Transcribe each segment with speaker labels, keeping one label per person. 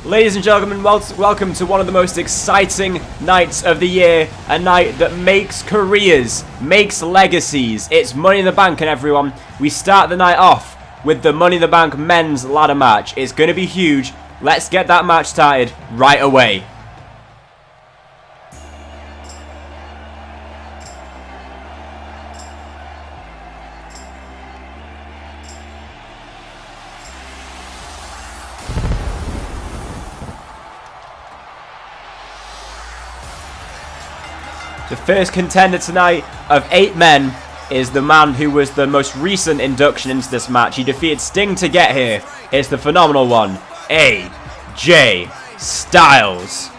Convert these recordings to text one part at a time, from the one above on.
Speaker 1: Ladies and gentlemen, welcome to one of the most exciting nights of the year. A night that makes careers, makes legacies. It's Money in the Bank, and everyone. We start the night off with the Money in the Bank men's ladder match. It's going to be huge. Let's get that match started right away. The first contender tonight of 8 men is the man who was the most recent induction into this match. He defeated Sting to get here. It's the phenomenal one, AJ Styles.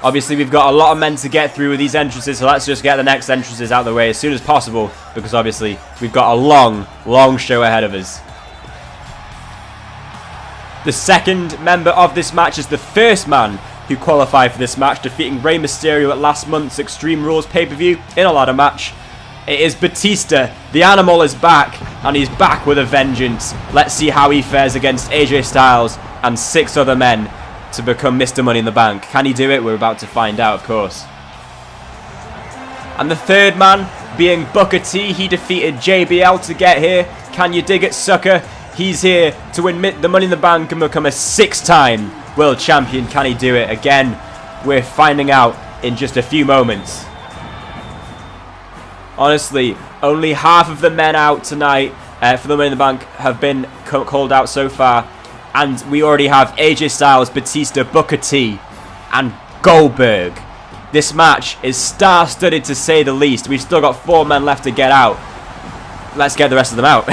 Speaker 1: Obviously, we've got a lot of men to get through with these entrances, so let's just get the next entrances out of the way as soon as possible, because obviously we've got a long show ahead of us. The second member of this match is the first man who qualified for this match, defeating Rey Mysterio at last month's Extreme Rules pay-per-view in a ladder match. It is Batista. The animal is back, and he's back with a vengeance. Let's see how he fares against AJ Styles and 6 other men to become Mr. Money in the Bank. Can he do it? We're about to find out, of course. And the third man being Booker T. He defeated JBL to get here. Can you dig it, sucker? He's here to win the Money in the Bank and become a 6-time world champion. Can he do it? Again, we're finding out in just a few moments. Honestly, only half of the men out tonight for the Money in the Bank have been called out so far. And we already have AJ Styles, Batista, Booker T, and Goldberg. This match is star-studded to say the least. We've still got 4 men left to get out. Let's get the rest of them out.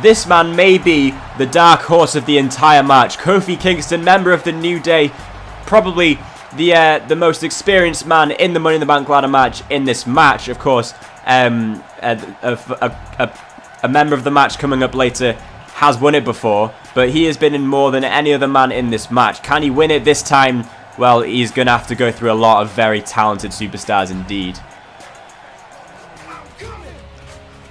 Speaker 1: This man may be the dark horse of the entire match. Kofi Kingston, member of the New Day, probably the most experienced man in the Money in the Bank ladder match in this match. Of course, a member of the match coming up later has won it before, but he has been in more than any other man in this match. Can he win it this time? Well, he's going to have to go through a lot of very talented superstars indeed.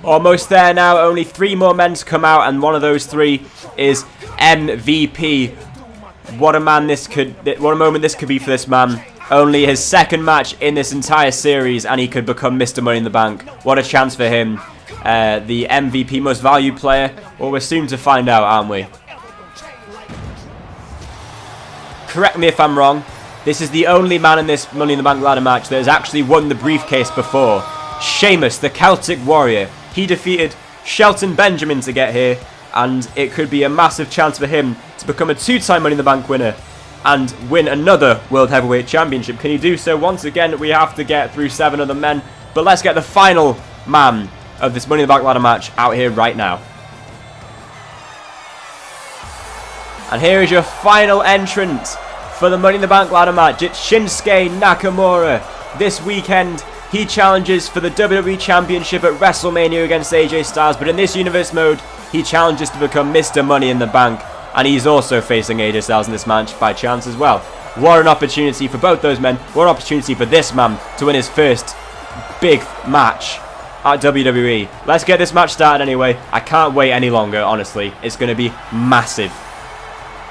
Speaker 1: Almost there now, only 3 more men to come out, and one of those 3 is MVP. What a moment this could be for this man. Only his 2nd match in this entire series, and he could become Mr. Money in the Bank. What a chance for him. The MVP, most valued player. Well, we're soon to find out, aren't we? Correct me if I'm wrong. This is the only man in this Money in the Bank ladder match that has actually won the briefcase before. Sheamus, the Celtic Warrior. He defeated Shelton Benjamin to get here, and it could be a massive chance for him to become a 2-time Money in the Bank winner and win another World Heavyweight Championship. Can he do so? Once again, we have to get through 7 other men, but let's get the final man of this Money in the Bank ladder match out here right now. And here is your final entrant for the Money in the Bank ladder match. It's Shinsuke Nakamura. This weekend, he challenges for the WWE Championship at WrestleMania against AJ Styles, but in this universe mode, he challenges to become Mr. Money in the Bank, and he's also facing AJ Styles in this match by chance as well. What an opportunity for both those men. What an opportunity for this man to win his first big match at WWE. Let's get this match started anyway. I can't wait any longer, honestly. It's going to be massive.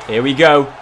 Speaker 1: Here we go.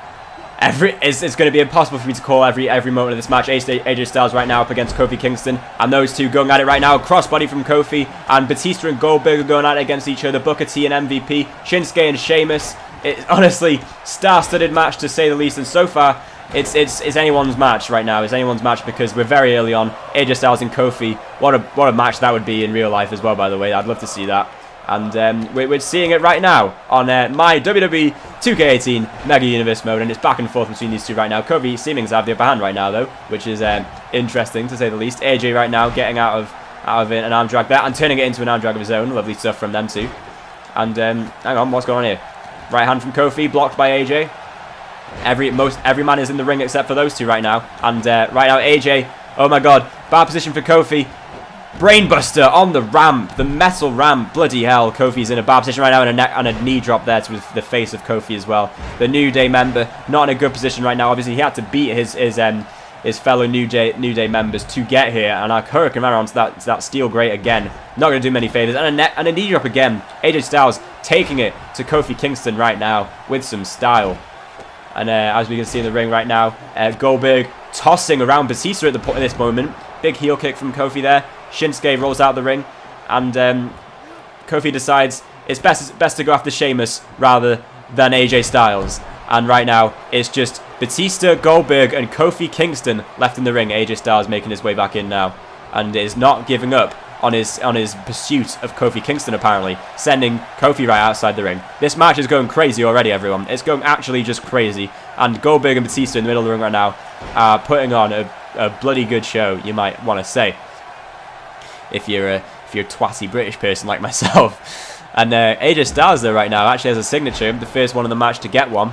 Speaker 1: It's going to be impossible for me to call every moment of this match. AJ Styles right now up against Kofi Kingston, and those 2 going at it right now. Crossbody from Kofi, and Batista and Goldberg are going at it against each other. Booker T and MVP, Shinsuke and Sheamus. It's honestly star-studded match to say the least, and so far it's anyone's match right now. It's anyone's match because we're very early on. AJ Styles and Kofi. What a match that would be in real life as well, by the way. I'd love to see that. And we're seeing it right now on my WWE 2K18 Mega Universe mode, and it's back and forth between these 2 right now. Kofi seeming to have the upper hand right now, though, which is interesting to say the least. AJ right now getting out of an arm drag there and turning it into an arm drag of his own. Lovely stuff from them 2. And hang on, what's going on here? Right hand from Kofi, blocked by AJ. Every man is in the ring except for those 2 right now. And right now AJ, oh my god, bad position for Kofi. Brainbuster on the ramp, the metal ramp. Bloody hell, Kofi's in a bad position right now, and a knee drop there to the face of Kofi as well. The New Day member not in a good position right now. Obviously, he had to beat his his fellow New Day members to get here. And our Hurricane Rana onto that steel grate again. Not going to do many favors. And a knee drop again. AJ Styles taking it to Kofi Kingston right now with some style. And as we can see in the ring right now, Goldberg tossing around Batista at this moment. Big heel kick from Kofi there. Shinsuke rolls out the ring. And Kofi decides it's best to go after Sheamus rather than AJ Styles. And right now, it's just Batista, Goldberg, and Kofi Kingston left in the ring. AJ Styles making his way back in now. And is not giving up on his pursuit of Kofi Kingston, apparently. Sending Kofi right outside the ring. This match is going crazy already, everyone. It's going actually just crazy. And Goldberg and Batista in the middle of the ring right now are putting on a bloody good show, you might want to say. If you're a twatty British person like myself. And AJ Styles there right now actually has a signature, the first one in the match to get one.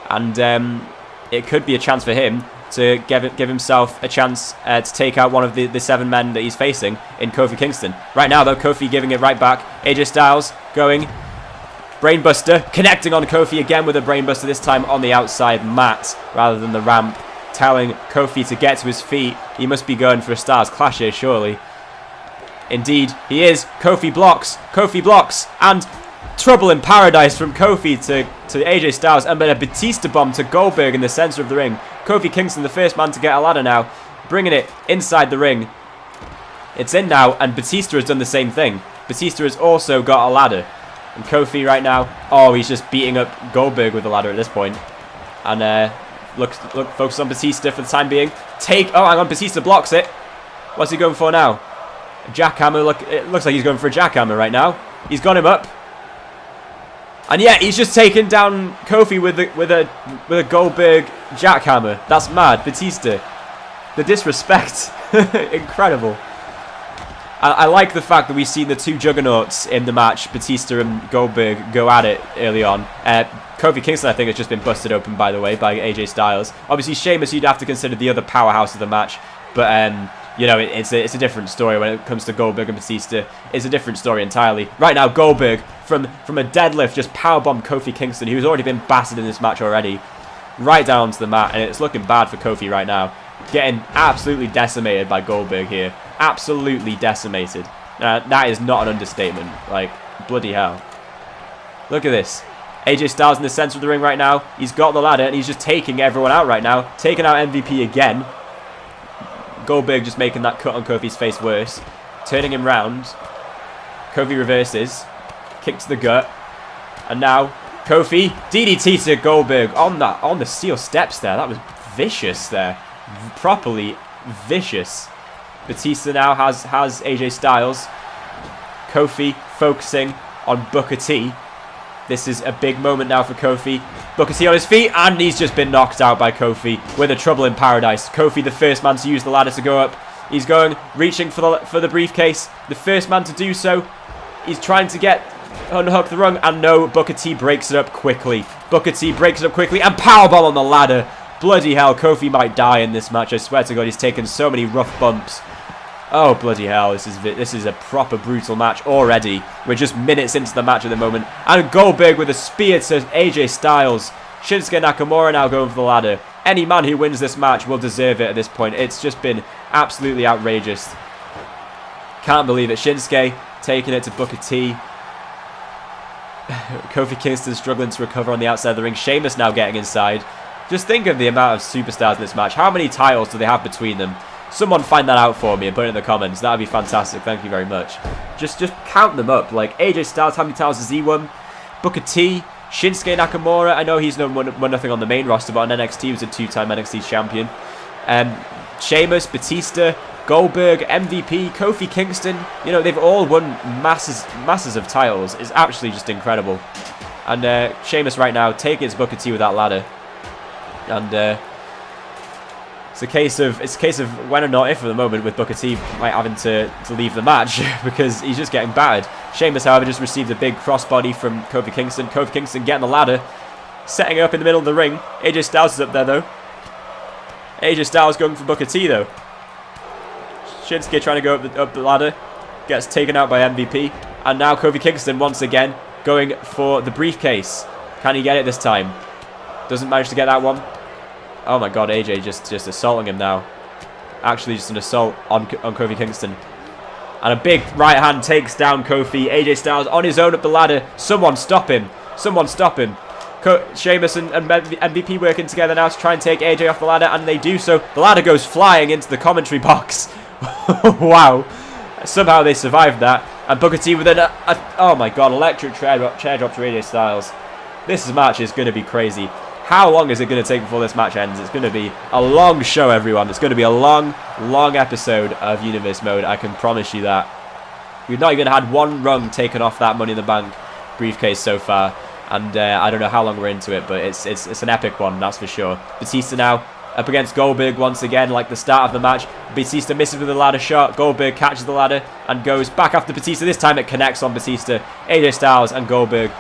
Speaker 1: And it could be a chance for him to give himself a chance to take out one of the 7 men that he's facing in Kofi Kingston. Right now, though, Kofi giving it right back. AJ Styles going. Brainbuster, connecting on Kofi again with a Brainbuster, this time on the outside mat rather than the ramp. Telling Kofi to get to his feet. He must be going for a Styles Clash here, surely. Indeed, he is. Kofi blocks, and trouble in paradise from Kofi to AJ Styles, and then a Batista bomb to Goldberg in the center of the ring. Kofi Kingston, the first man to get a ladder now, bringing it inside the ring. It's in now, and Batista has done the same thing. Batista has also got a ladder. And Kofi right now, he's just beating up Goldberg with a ladder at this point. And look, focus on Batista for the time being. Hang on, Batista blocks it. What's he going for now? A jackhammer. Look, it looks like he's going for a jackhammer right now. He's got him up. And yeah, he's just taken down Kofi with a Goldberg jackhammer. That's mad. Batista. The disrespect. Incredible. I like the fact that we've seen the 2 juggernauts in the match, Batista and Goldberg, go at it early on. Kofi Kingston, I think, has just been busted open, by the way, by AJ Styles. Obviously, Sheamus, you'd have to consider the other powerhouse of the match. But, you know, it's a different story when it comes to Goldberg and Batista. It's a different story entirely. Right now, Goldberg, from a deadlift, just powerbombed Kofi Kingston, who's already been battered in this match already, right down to the mat. And it's looking bad for Kofi right now. Getting absolutely decimated by Goldberg here. Absolutely decimated. That is not an understatement. Like, bloody hell. Look at this. AJ Styles in the center of the ring right now. He's got the ladder and he's just taking everyone out right now. Taking out MVP again. Goldberg just making that cut on Kofi's face worse. Turning him round. Kofi reverses. Kick to the gut. And now Kofi DDT to Goldberg on the steel steps there. That was vicious there. Properly vicious. Batista now has AJ Styles. Kofi focusing on Booker T. This is a big moment now for Kofi. Booker T on his feet, and he's just been knocked out by Kofi with a trouble in paradise. Kofi, the first man to use the ladder to go up. He's reaching for the briefcase. The first man to do so. He's trying to unhook the rung, and no, Booker T breaks it up quickly. Booker T breaks it up quickly, and powerbomb on the ladder. Bloody hell, Kofi might die in this match. I swear to God, he's taken so many rough bumps. Oh, bloody hell, this is a proper brutal match already. We're just minutes into the match at the moment. And Goldberg with a spear to AJ Styles. Shinsuke Nakamura now going for the ladder. Any man who wins this match will deserve it at this point. It's just been absolutely outrageous. Can't believe it. Shinsuke taking it to Booker T. Kofi Kingston struggling to recover on the outside of the ring. Sheamus now getting inside. Just think of the amount of superstars in this match. How many titles do they have between them? Someone find that out for me and put it in the comments. That would be fantastic. Thank you very much. Just count them up. Like AJ Styles, how many titles has he won? Booker T, Shinsuke Nakamura. I know he's won nothing on the main roster, but on NXT he was a 2-time NXT champion. Sheamus, Batista, Goldberg, MVP, Kofi Kingston. You know, they've all won masses of titles. It's actually just incredible. And Sheamus right now taking his Booker T with that ladder. And it's a case of when or not if at the moment, with Booker T might having to leave the match because he's just getting battered. Sheamus, however, just received a big crossbody from Kofi Kingston. Kofi Kingston getting the ladder, setting it up in the middle of the ring. AJ Styles is up there though. AJ Styles going for Booker T though. Shinsuke trying to go up the ladder, gets taken out by MVP, and now Kofi Kingston once again going for the briefcase. Can he get it this time? Doesn't manage to get that one. Oh my god, AJ just assaulting him now. Actually, just an assault on Kofi Kingston. And a big right hand takes down Kofi. AJ Styles on his own up the ladder. Someone stop him. Someone stop him. Sheamus and MVP working together now to try and take AJ off the ladder, and they do so. The ladder goes flying into the commentary box. Wow. Somehow they survived that. And Booker T with oh my god, electric chair drop to AJ Styles. This match is going to be crazy. How long is it going to take before this match ends? It's going to be a long show, everyone. It's going to be a long, long episode of Universe Mode. I can promise you that. We've not even had one rung taken off that Money in the Bank briefcase so far. And I don't know how long we're into it, but it's an epic one, that's for sure. Batista now up against Goldberg once again, like the start of the match. Batista misses with a ladder shot. Goldberg catches the ladder and goes back after Batista. This time it connects on Batista. AJ Styles and Goldberg,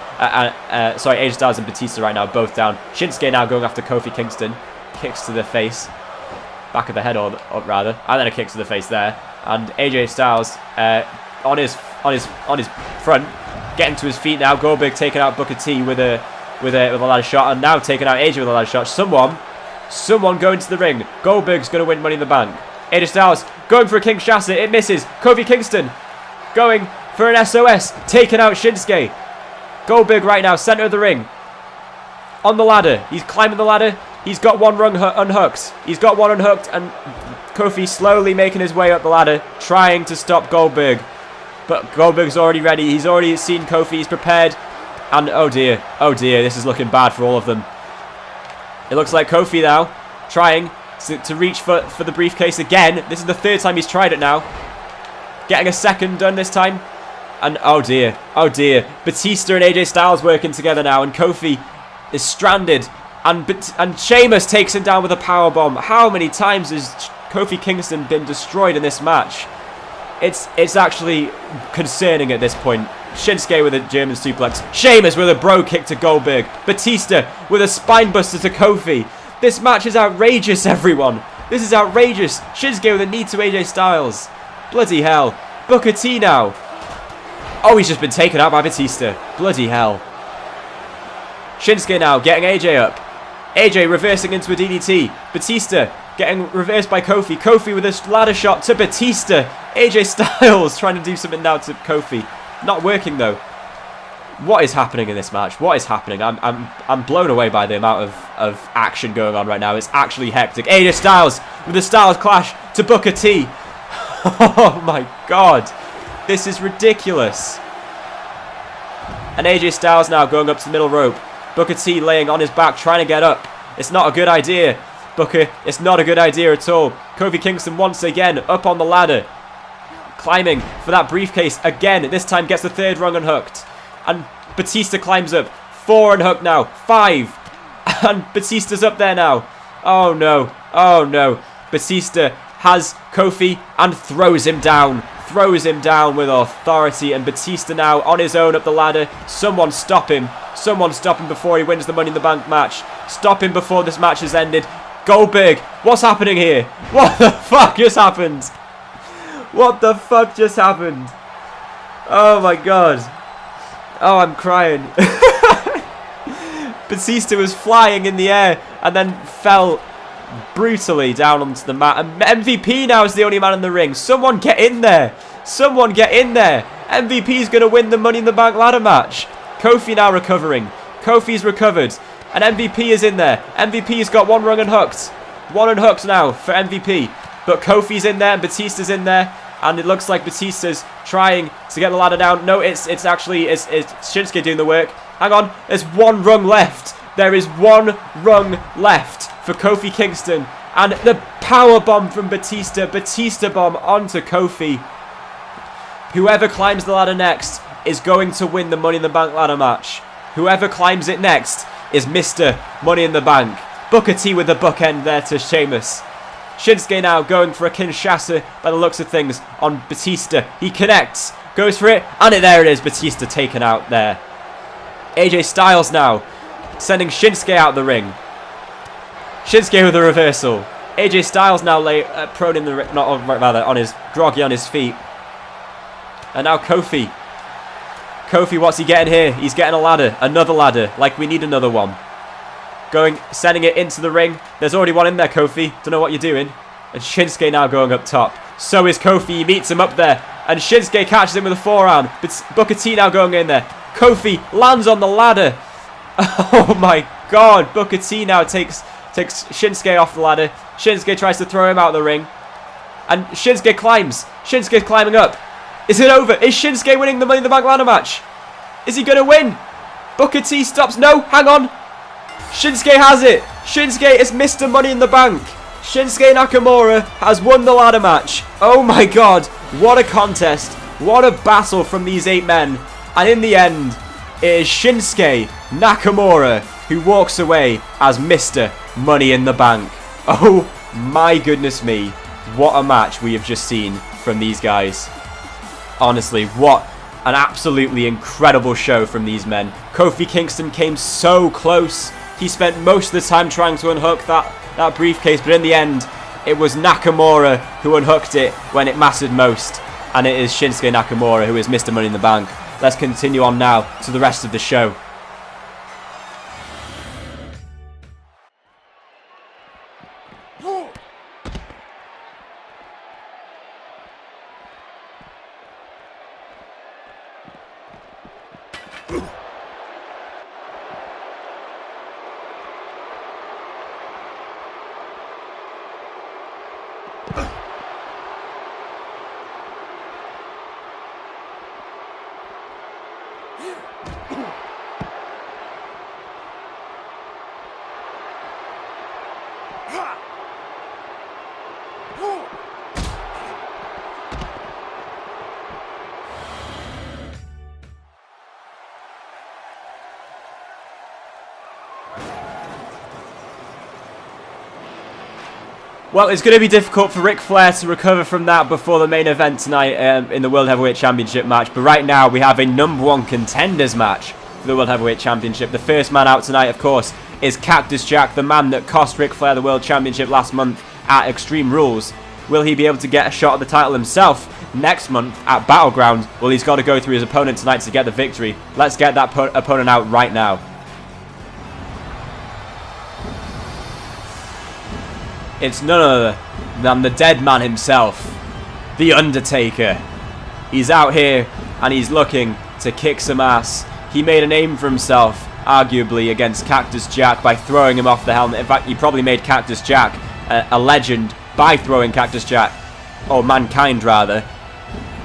Speaker 1: sorry, AJ Styles and Batista right now, both down. Shinsuke now going after Kofi Kingston. Kicks to the face. Back of the head, or rather. And then a kick to the face there. And AJ Styles on his front, getting to his feet now. Goldberg taking out Booker T with a ladder shot, and now taking out AJ with a ladder shot. Someone going to the ring. Goldberg's going to win Money in the Bank. AJ Styles going for a Kinshasa. It misses. Kofi Kingston going for an SOS. Taking out Shinsuke. Goldberg right now, center of the ring. On the ladder. He's climbing the ladder. He's got one rung unhooked. He's got one unhooked, and Kofi slowly making his way up the ladder, trying to stop Goldberg. But Goldberg's already ready. He's already seen Kofi. He's prepared. And oh dear, this is looking bad for all of them. It looks like Kofi now trying to reach for the briefcase again. This is the third time he's tried it now. Getting a second done this time. And oh dear. Batista and AJ Styles working together now. And Kofi is stranded. And Sheamus takes him down with a powerbomb. How many times has Kofi Kingston been destroyed in this match? It's actually concerning at this point. Shinsuke with a German suplex. Sheamus with a bro kick to Goldberg. Batista with a spine buster to Kofi. This match is outrageous, everyone. This is outrageous. Shinsuke with a knee to AJ Styles. Bloody hell. Booker T now. Oh, he's just been taken out by Batista. Bloody hell. Shinsuke now getting AJ up. AJ reversing into a DDT. Batista getting reversed by Kofi. Kofi with a ladder shot to Batista. AJ Styles trying to do something now to Kofi. Not working though. What is happening in this match? What is happening? I'm blown away by the amount of action going on right now. It's actually hectic. AJ Styles with a Styles clash to Booker T. Oh my god. This is ridiculous. And AJ Styles now going up to the middle rope. Booker T laying on his back, trying to get up. It's not a good idea, Booker. It's not a good idea at all. Kofi Kingston once again up on the ladder. Climbing for that briefcase again. This time gets the third rung unhooked. And Batista climbs up. 4 unhooked now. 5. And Batista's up there now. Oh no. Oh no. Batista has Kofi and throws him down. Throws him down with authority. And Batista now on his own up the ladder. Someone stop him. Someone stop him before he wins the Money in the Bank match. Stop him before this match has ended. Goldberg, what's happening here? What the fuck just happened? What the fuck just happened? Oh my god. Oh, I'm crying. Batista was flying in the air and then fell brutally down onto the mat. And MVP now is the only man in the ring. Someone get in there. Someone get in there. MVP's going to win the Money in the Bank ladder match. Kofi now recovering. Kofi's recovered. And MVP is in there. MVP's got one rung unhooked. One unhooked now for MVP. But Kofi's in there and Batista's in there. And it looks like Batista's trying to get the ladder down. No, it's Shinsuke doing the work. Hang on. There's one rung left. There is one rung left for Kofi Kingston. And the power bomb from Batista. Batista bomb onto Kofi. Whoever climbs the ladder next is going to win the Money in the Bank ladder match. Whoever climbs it next is Mr. Money in the Bank. Booker T with the bookend there to Sheamus. Shinsuke now going for a Kinshasa by the looks of things on Batista. He connects, goes for it, and there it is. Batista taken out there. AJ Styles now sending Shinsuke out the ring. Shinsuke with a reversal. AJ Styles now prone in the ring, on his groggy on his feet. And now Kofi. Kofi, what's he getting here? He's getting a ladder. Another ladder. Like we need another one. sending it into the ring. There's already one in there, Kofi. Don't know what you're doing. And Shinsuke now going up top. So is Kofi. He meets him up there. And Shinsuke catches him with a forearm. But Booker T now going in there. Kofi lands on the ladder. Oh my god. Booker T now takes Shinsuke off the ladder. Shinsuke tries to throw him out of the ring. And Shinsuke climbs. Shinsuke's climbing up. Is it over? Is Shinsuke winning the Money in the Bank ladder match? Is he going to win? Booker T stops. No, hang on. Shinsuke has it. Shinsuke is Mr. Money in the Bank. Shinsuke Nakamura has won the ladder match. Oh my god. What a contest. What a battle from these 8 men. And in the end, it is Shinsuke Nakamura who walks away as Mr. Money in the Bank. Oh my goodness me. What a match we have just seen from these guys. Honestly, what an absolutely incredible show from these men. Kofi Kingston came so close. He spent most of the time trying to unhook that briefcase, but in the end, it was Nakamura who unhooked it when it mattered most. And it is Shinsuke Nakamura who is Mr. Money in the Bank. Let's continue on now to the rest of the show. Well, it's going to be difficult for Ric Flair to recover from that before the main event tonight in the World Heavyweight Championship match. But right now, we have a #1 contenders match for the World Heavyweight Championship. The first man out tonight, of course, is Cactus Jack, the man that cost Ric Flair the World Championship last month at Extreme Rules. Will he be able to get a shot at the title himself next month at Battleground? Well, he's got to go through his opponent tonight to get the victory. Let's get that opponent out right now. It's none other than the dead man himself, The Undertaker. He's out here and he's looking to kick some ass. He made a name for himself, arguably, against Cactus Jack by throwing him off the helmet. In fact, he probably made Cactus Jack a legend by throwing Cactus Jack, or Mankind rather,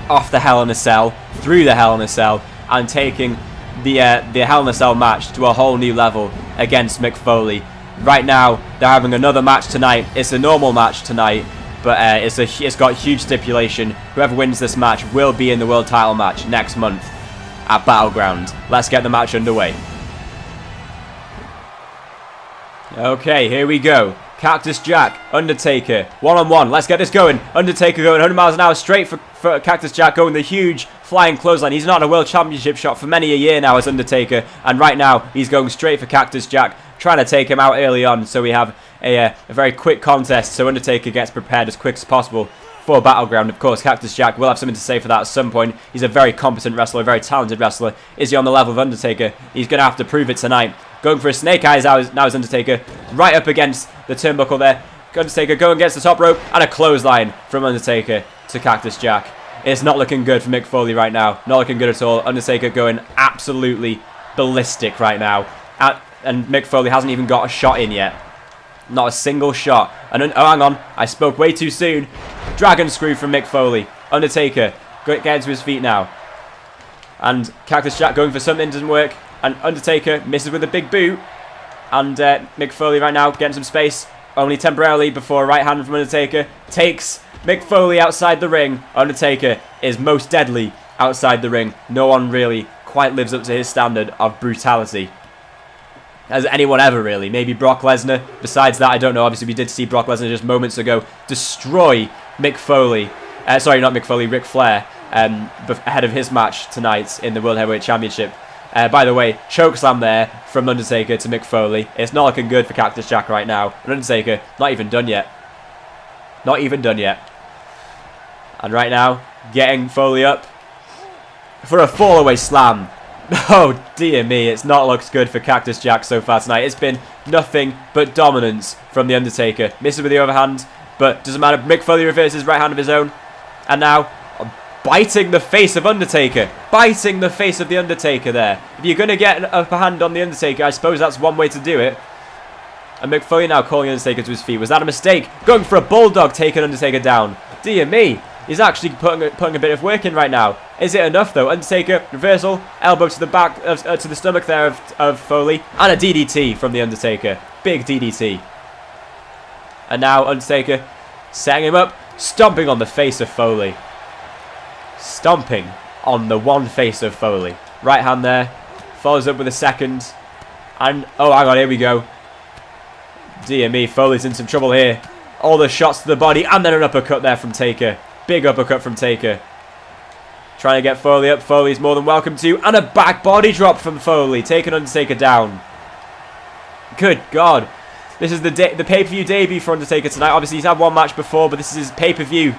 Speaker 1: off the Hell in a Cell, through the Hell in a Cell, and taking the Hell in a Cell match to a whole new level against Mick Foley. Right now, they're having another match tonight. It's a normal match tonight, but it's got huge stipulation. Whoever wins this match will be in the world title match next month at Battleground. Let's get the match underway. Okay, here we go. Cactus Jack, Undertaker, one-on-one. Let's get this going. Undertaker going 100 miles an hour straight for Cactus Jack, going the huge flying clothesline. He's not in a world championship shot for many a year now as Undertaker, and right now he's going straight for Cactus Jack, trying to take him out early on, so we have a very quick contest, so Undertaker gets prepared as quick as possible for Battleground. Of course, Cactus Jack will have something to say for that at some point. He's a very competent wrestler, a very talented wrestler. Is he on the level of Undertaker? He's going to have to prove it tonight. Going for a snake eyes now is Undertaker, right up against the turnbuckle there. Undertaker going against the top rope, and a clothesline from Undertaker to Cactus Jack. It's not looking good for Mick Foley right now. Not looking good at all. Undertaker going absolutely ballistic right now. And Mick Foley hasn't even got a shot in yet. Not a single shot. And oh, hang on. I spoke way too soon. Dragon screw from Mick Foley. Undertaker getting to his feet now. And Cactus Jack going for something, doesn't work. And Undertaker misses with a big boot. And Mick Foley right now getting some space. Only temporarily before a right hand from Undertaker takes Mick Foley outside the ring. Undertaker is most deadly outside the ring. No one really quite lives up to his standard of brutality. Has anyone ever, really? Maybe Brock Lesnar. Besides that, I don't know. Obviously, we did see Brock Lesnar just moments ago destroy Mick Foley. Sorry, not Mick Foley, Ric Flair. Ahead of his match tonight in the World Heavyweight Championship. By the way, chokeslam there from Undertaker to Mick Foley. It's not looking good for Cactus Jack right now. And Undertaker, not even done yet. Not even done yet. And right now, getting Foley up for a fall-away slam. Oh, dear me. It's not looked good for Cactus Jack so far tonight. It's been nothing but dominance from The Undertaker. Misses with the overhand, but doesn't matter. Mick Foley reverses right hand of his own. And now, biting the face of Undertaker. Biting the face of The Undertaker there. If you're going to get an upper hand on The Undertaker, I suppose that's one way to do it. And Mick Foley now calling Undertaker to his feet. Was that a mistake? Going for a bulldog, taking Undertaker down. Dear me. He's actually putting a bit of work in right now. Is it enough though? Undertaker, reversal, elbow to the back, to the stomach there of Foley. And a DDT from The Undertaker. Big DDT. And now Undertaker setting him up, stomping on the face of Foley. Stomping on the one face of Foley. Right hand there. Follows up with a second. And, oh hang on, here we go. Dear me, Foley's in some trouble here. All the shots to the body and then an uppercut there from Taker. Big uppercut from Taker. Trying to get Foley up. Foley's more than welcome to. And a back body drop from Foley. Taking Undertaker down. Good God. This is the pay-per-view debut for Undertaker tonight. Obviously, he's had one match before, but this is his pay-per-view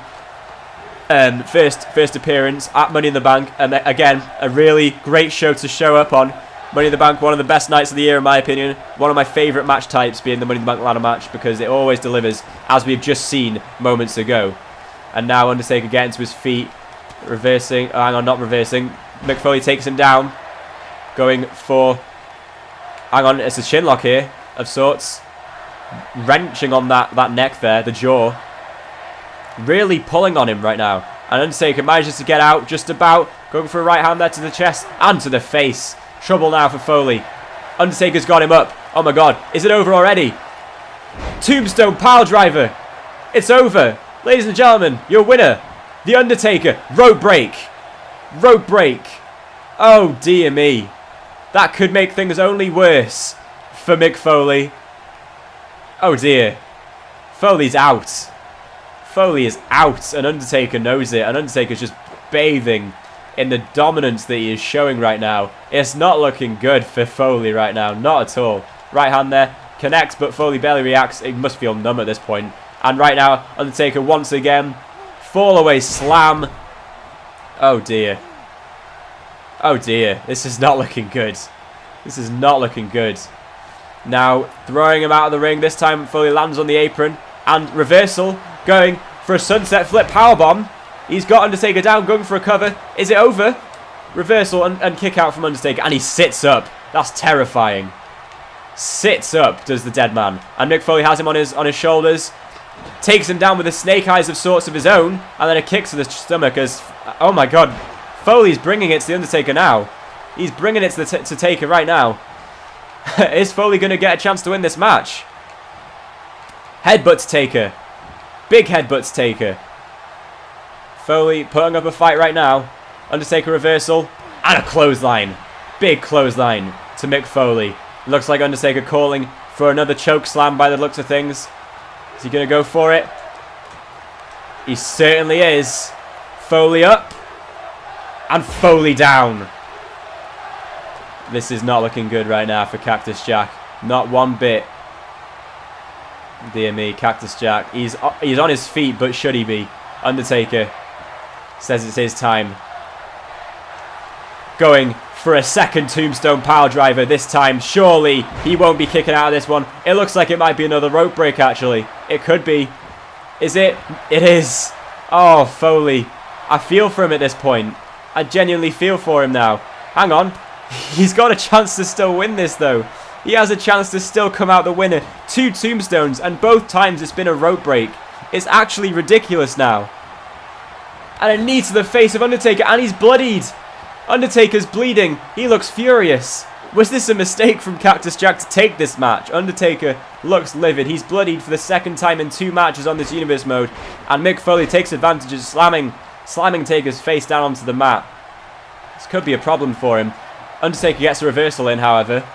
Speaker 1: first appearance at Money in the Bank. And again, a really great show to show up on. Money in the Bank, one of the best nights of the year in my opinion. One of my favourite match types being the Money in the Bank ladder match because it always delivers, as we've just seen moments ago. And now Undertaker getting to his feet, reversing, oh, hang on, not reversing. Mick Foley takes him down, going for, hang on, it's a chin lock here, of sorts. Wrenching on that neck there, the jaw. Really pulling on him right now. And Undertaker manages to get out, just about, going for a right hand there to the chest and to the face. Trouble now for Foley. Undertaker's got him up. Oh my God, is it over already? Tombstone pile driver. It's over. Ladies and gentlemen, your winner, The Undertaker. Rope break. Rope break. Oh dear me. That could make things only worse for Mick Foley. Oh dear. Foley's out. Foley is out and Undertaker knows it. And Undertaker's just bathing in the dominance that he is showing right now. It's not looking good for Foley right now. Not at all. Right hand there. Connects, but Foley barely reacts. He must feel numb at this point. And right now, Undertaker once again. Fall away slam. Oh dear. Oh dear. This is not looking good. This is not looking good. Now, throwing him out of the ring. This time, Foley lands on the apron. And reversal. Going for a sunset flip powerbomb. He's got Undertaker down, going for a cover. Is it over? Reversal and kick out from Undertaker. And he sits up. That's terrifying. Sits up, does the dead man. And Mick Foley has him on his shoulders. Takes him down with the snake eyes of sorts of his own. And then a kick to the stomach as... Oh my God. Foley's bringing it to the Undertaker now. He's bringing it to Taker right now. Is Foley going to get a chance to win this match? Headbutt to Taker. Big headbutt to Taker. Foley putting up a fight right now. Undertaker reversal. And a clothesline. Big clothesline to Mick Foley. Looks like Undertaker calling for another choke slam by the looks of things. Is he going to go for it? He certainly is. Foley up. And Foley down. This is not looking good right now for Cactus Jack. Not one bit. Dear me, Cactus Jack. He's on his feet, but should he be? Undertaker says it's his time. Going for a second tombstone pile driver this time. Surely he won't be kicking out of this one. It looks like it might be another rope break, actually. It could be. Is it? It is. Oh, Foley. I feel for him at this point. I genuinely feel for him now. Hang on. He's got a chance to still win this, though. He has a chance to still come out the winner. 2 tombstones, and both times it's been a rope break. It's actually ridiculous now. And a knee to the face of Undertaker, and he's bloodied. Undertaker's bleeding. He looks furious. Was this a mistake from Cactus Jack to take this match? Undertaker looks livid. He's bloodied for the second time in 2 matches on this universe mode. And Mick Foley takes advantage of slamming Taker's face down onto the mat. This could be a problem for him. Undertaker gets a reversal in, however.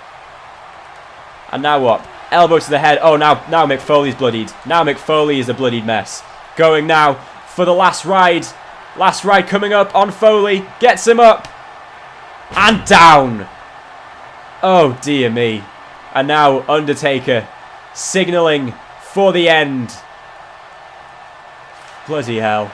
Speaker 1: And now what? Elbow to the head. Oh, now Mick Foley's bloodied. Now Mick Foley is a bloodied mess. Going now for the last ride. Last ride coming up on Foley. Gets him up. And down. Oh, dear me. And now Undertaker signalling for the end. Bloody hell.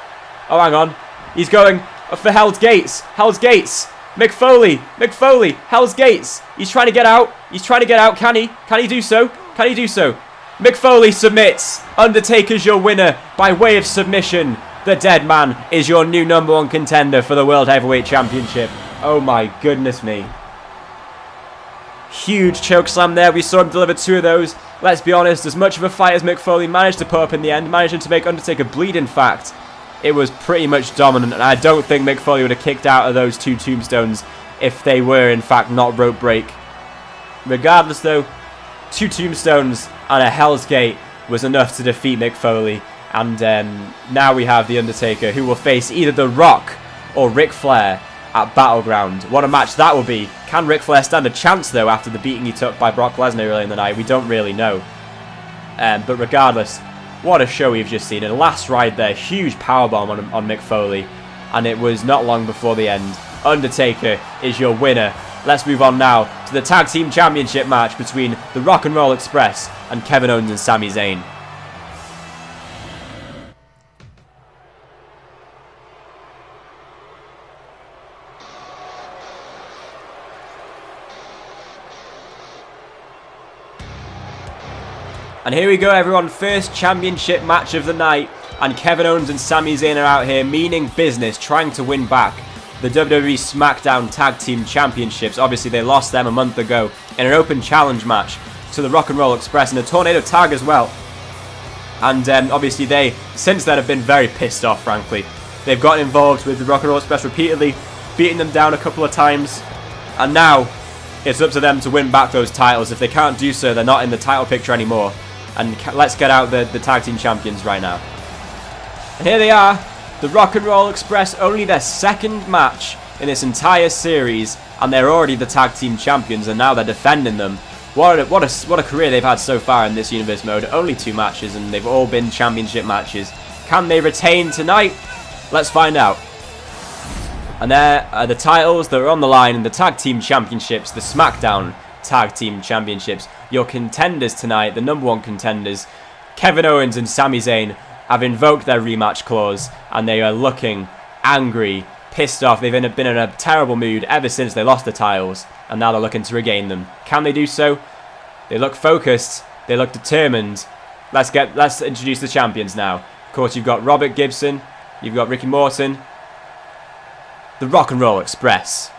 Speaker 1: Oh, hang on. He's going for Hell's Gates. Hell's Gates. Mick Foley. Mick Foley. Hell's Gates. He's trying to get out. He's trying to get out. Can he? Can he do so? Can he do so? Mick Foley submits. Undertaker's your winner by way of submission. The Dead Man is your new #1 contender for the World Heavyweight Championship. Oh my goodness me. Huge chokeslam there. We saw him deliver 2 of those. Let's be honest, as much of a fight as Mick Foley managed to put up in the end, managed to make Undertaker bleed in fact, it was pretty much dominant, and I don't think Mick Foley would have kicked out of those 2 tombstones if they were in fact not rope break. Regardless though, 2 tombstones and a Hell's Gate was enough to defeat Mick Foley, and now we have The Undertaker, who will face either The Rock or Ric Flair at Battleground. What a match that will be. Can Ric Flair stand a chance though after the beating he took by Brock Lesnar earlier in the night? We don't really know. But regardless, what a show we've just seen. And last ride there, huge powerbomb on Mick Foley. And it was not long before the end. Undertaker is your winner. Let's move on now to the Tag Team Championship match between the Rock and Roll Express and Kevin Owens and Sami Zayn. And here we go everyone, first championship match of the night, and Kevin Owens and Sami Zayn are out here meaning business, trying to win back the WWE SmackDown Tag Team Championships. Obviously they lost them a month ago in an open challenge match to the Rock and Roll Express and a Tornado Tag as well. And obviously they, since then, have been very pissed off, frankly. They've gotten involved with the Rock and Roll Express repeatedly, beating them down a couple of times, and now it's up to them to win back those titles. If they can't do so, they're not in the title picture anymore. And let's get out the Tag Team Champions right now. And here they are, the Rock and Roll Express, only their 2nd match in this entire series, and they're already the Tag Team Champions, and now they're defending them. What a career they've had so far in this Universe mode. Only 2 matches, and they've all been championship matches. Can they retain tonight? Let's find out. And there are the titles that are on the line in the Tag Team Championships, the SmackDown Tag Team Championships. Your contenders tonight, the #1 contenders, Kevin Owens and Sami Zayn, have invoked their rematch clause, and they are looking angry, pissed off. They've been in a terrible mood ever since they lost the titles, and now they're looking to regain them. Can they do so? They look focused, they look determined. Let's introduce the champions now. Of course, you've got Robert Gibson, you've got Ricky Morton, the Rock and Roll Express.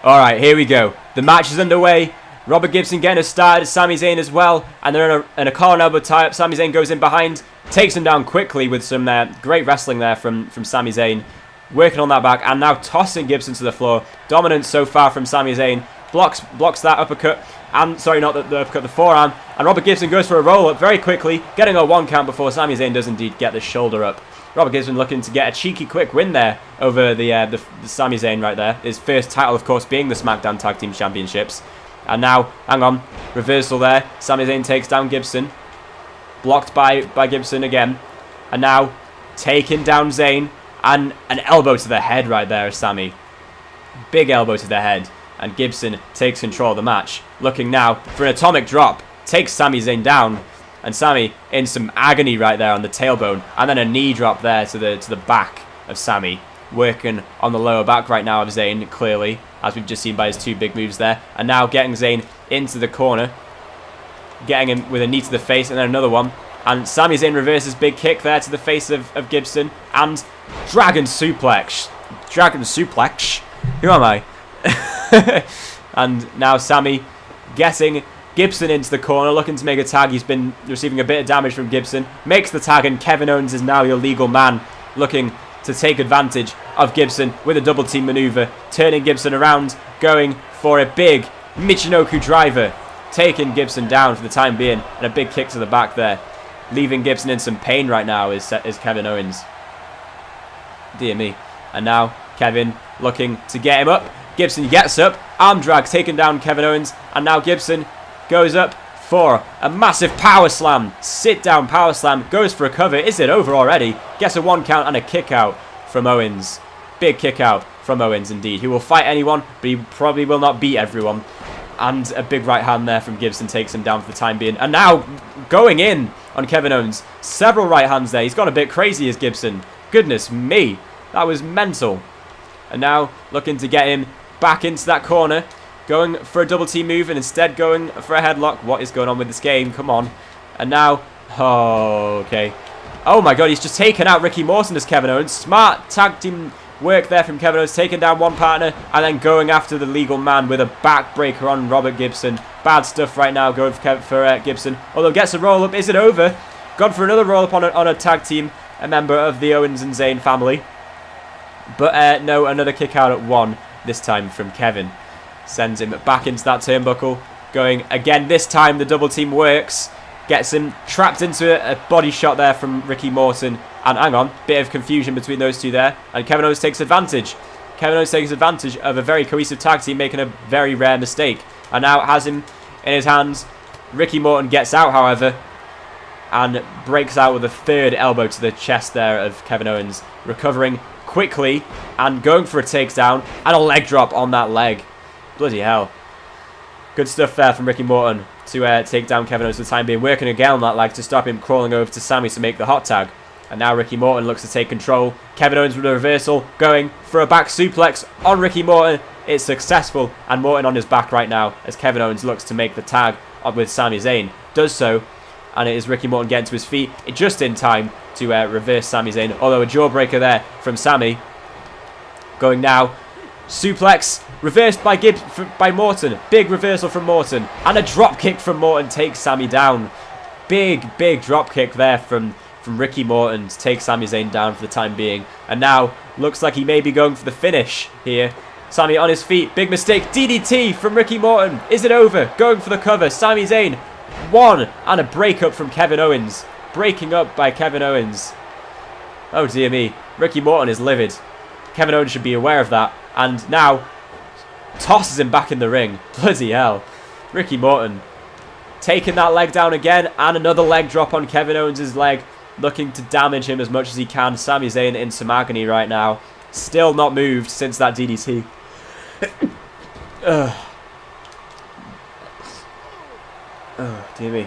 Speaker 1: Alright, here we go. The match is underway. Robert Gibson getting us started, Sami Zayn as well, and they're in a collar and elbow tie-up. Sami Zayn goes in behind, takes him down quickly with some great wrestling there from Sami Zayn, working on that back, and now tossing Gibson to the floor. Dominance so far from Sami Zayn, blocks that uppercut, and sorry, not the uppercut, the forearm, and Robert Gibson goes for a roll-up very quickly, getting a 1 count before Sami Zayn does indeed get the shoulder up. Robert Gibson looking to get a cheeky quick win there over the Sami Zayn right there. His first title, of course, being the SmackDown Tag Team Championships. And now, hang on, reversal there. Sami Zayn takes down Gibson. Blocked by Gibson again. And now, taking down Zayn. And an elbow to the head right there, Sami. Big elbow to the head. And Gibson takes control of the match. Looking now for an atomic drop. Takes Sami Zayn down. And Sami in some agony right there on the tailbone. And then a knee drop there to the back of Sami. Working on the lower back right now of Zayn, clearly, as we've just seen by his 2 big moves there. And now getting Zayn into the corner. Getting him with a knee to the face and then another one. And Sami Zayn reverses big kick there to the face of Gibson. And Dragon Suplex. Dragon Suplex? Who am I? And now Sami getting Gibson into the corner, looking to make a tag. He's been receiving a bit of damage from Gibson. Makes the tag, and Kevin Owens is now your legal man, looking to take advantage of Gibson with a double team maneuver, turning Gibson around, going for a big Michinoku driver, taking Gibson down for the time being, and a big kick to the back there, leaving Gibson in some pain right now is Kevin Owens. Dear me. And now Kevin looking to get him up. Gibson gets up, arm drag, taking down Kevin Owens, and now Gibson goes up for a massive power slam. Sit down power slam, goes for a cover. Is it over already? Gets a 1 count and a kick out from Owens. Big kick out from Owens indeed. He will fight anyone, but he probably will not beat everyone. And a big right hand there from Gibson takes him down for the time being. And now going in on Kevin Owens. Several right hands there. He's gone a bit crazy as Gibson. Goodness me. That was mental. And now looking to get him back into that corner. Going for a double team move and instead going for a headlock. What is going on with this game? Come on. And now, oh, okay. Oh my god, he's just taken out Ricky Morton as Kevin Owens. Smart tag team work there from Kevin Owens, taking down one partner and then going after the legal man with a backbreaker on Robert Gibson. Bad stuff right now going for Gibson. Although gets a roll up. Is it over? Gone for another roll up on a tag team, a member of the Owens and Zayn family. But no, another kick out at 1, this time from Kevin. Sends him back into that turnbuckle. Going again, this time the double team works. Gets him trapped into a body shot there from Ricky Morton. And hang on, bit of confusion between those two there. And Kevin Owens takes advantage. Kevin Owens takes advantage of a very cohesive tag team making a very rare mistake. And now has him in his hands. Ricky Morton gets out, however. And breaks out with a third elbow to the chest there of Kevin Owens. Recovering quickly and going for a takedown. And a leg drop on that leg. Bloody hell. Good stuff there from Ricky Morton to take down Kevin Owens for the time being. Working again on that leg to stop him crawling over to Sami to make the hot tag. And now Ricky Morton looks to take control. Kevin Owens with a reversal. Going for a back suplex on Ricky Morton. It's successful. And Morton on his back right now as Kevin Owens looks to make the tag with Sami Zayn. Does so. And it is Ricky Morton getting to his feet just in time to reverse Sami Zayn. Although a jawbreaker there from Sami. Going now. Suplex. Reversed by Morton. Big reversal from Morton. And a drop kick from Morton takes Sami down. Big drop kick there from Ricky Morton to take Sami Zayn down for the time being. And now looks like he may be going for the finish here. Sami on his feet. Big mistake. DDT from Ricky Morton. Is it over? Going for the cover. Sami Zayn. 1. And a breakup from Kevin Owens. Breaking up by Kevin Owens. Oh dear me. Ricky Morton is livid. Kevin Owens should be aware of that. And now tosses him back in the ring. Bloody hell. Ricky Morton taking that leg down again. And another leg drop on Kevin Owens' leg. Looking to damage him as much as he can. Sami Zayn in some agony right now. Still not moved since that DDT. Oh, dear me.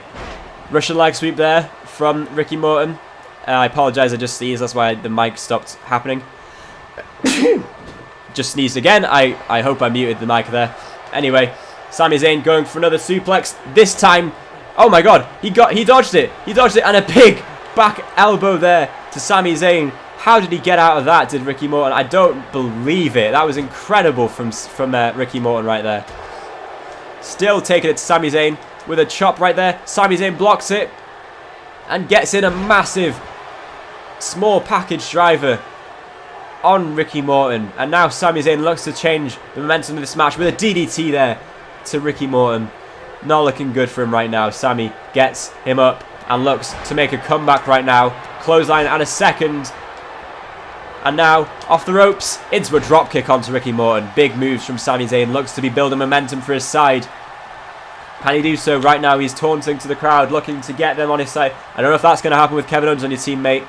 Speaker 1: Russian leg sweep there from Ricky Morton. I apologise, I just sneezed. That's why the mic stopped happening. Just sneezed again. I hope I muted the mic there. Anyway, Sami Zayn going for another suplex. This time, oh my god, he dodged it. He dodged it and a big back elbow there to Sami Zayn. How did he get out of that, did Ricky Morton? I don't believe it. That was incredible from Ricky Morton right there. Still taking it to Sami Zayn with a chop right there. Sami Zayn blocks it and gets in a massive small package driver on Ricky Morton. And now Sami Zayn looks to change the momentum of this match with a DDT there to Ricky Morton. Not looking good for him right now. Sami gets him up and looks to make a comeback right now. Clothesline and a second. And now, off the ropes, into a dropkick onto Ricky Morton. Big moves from Sami Zayn. Looks to be building momentum for his side. Can he do so? Right now, he's taunting to the crowd, looking to get them on his side. I don't know if that's going to happen with Kevin Owens on your teammate.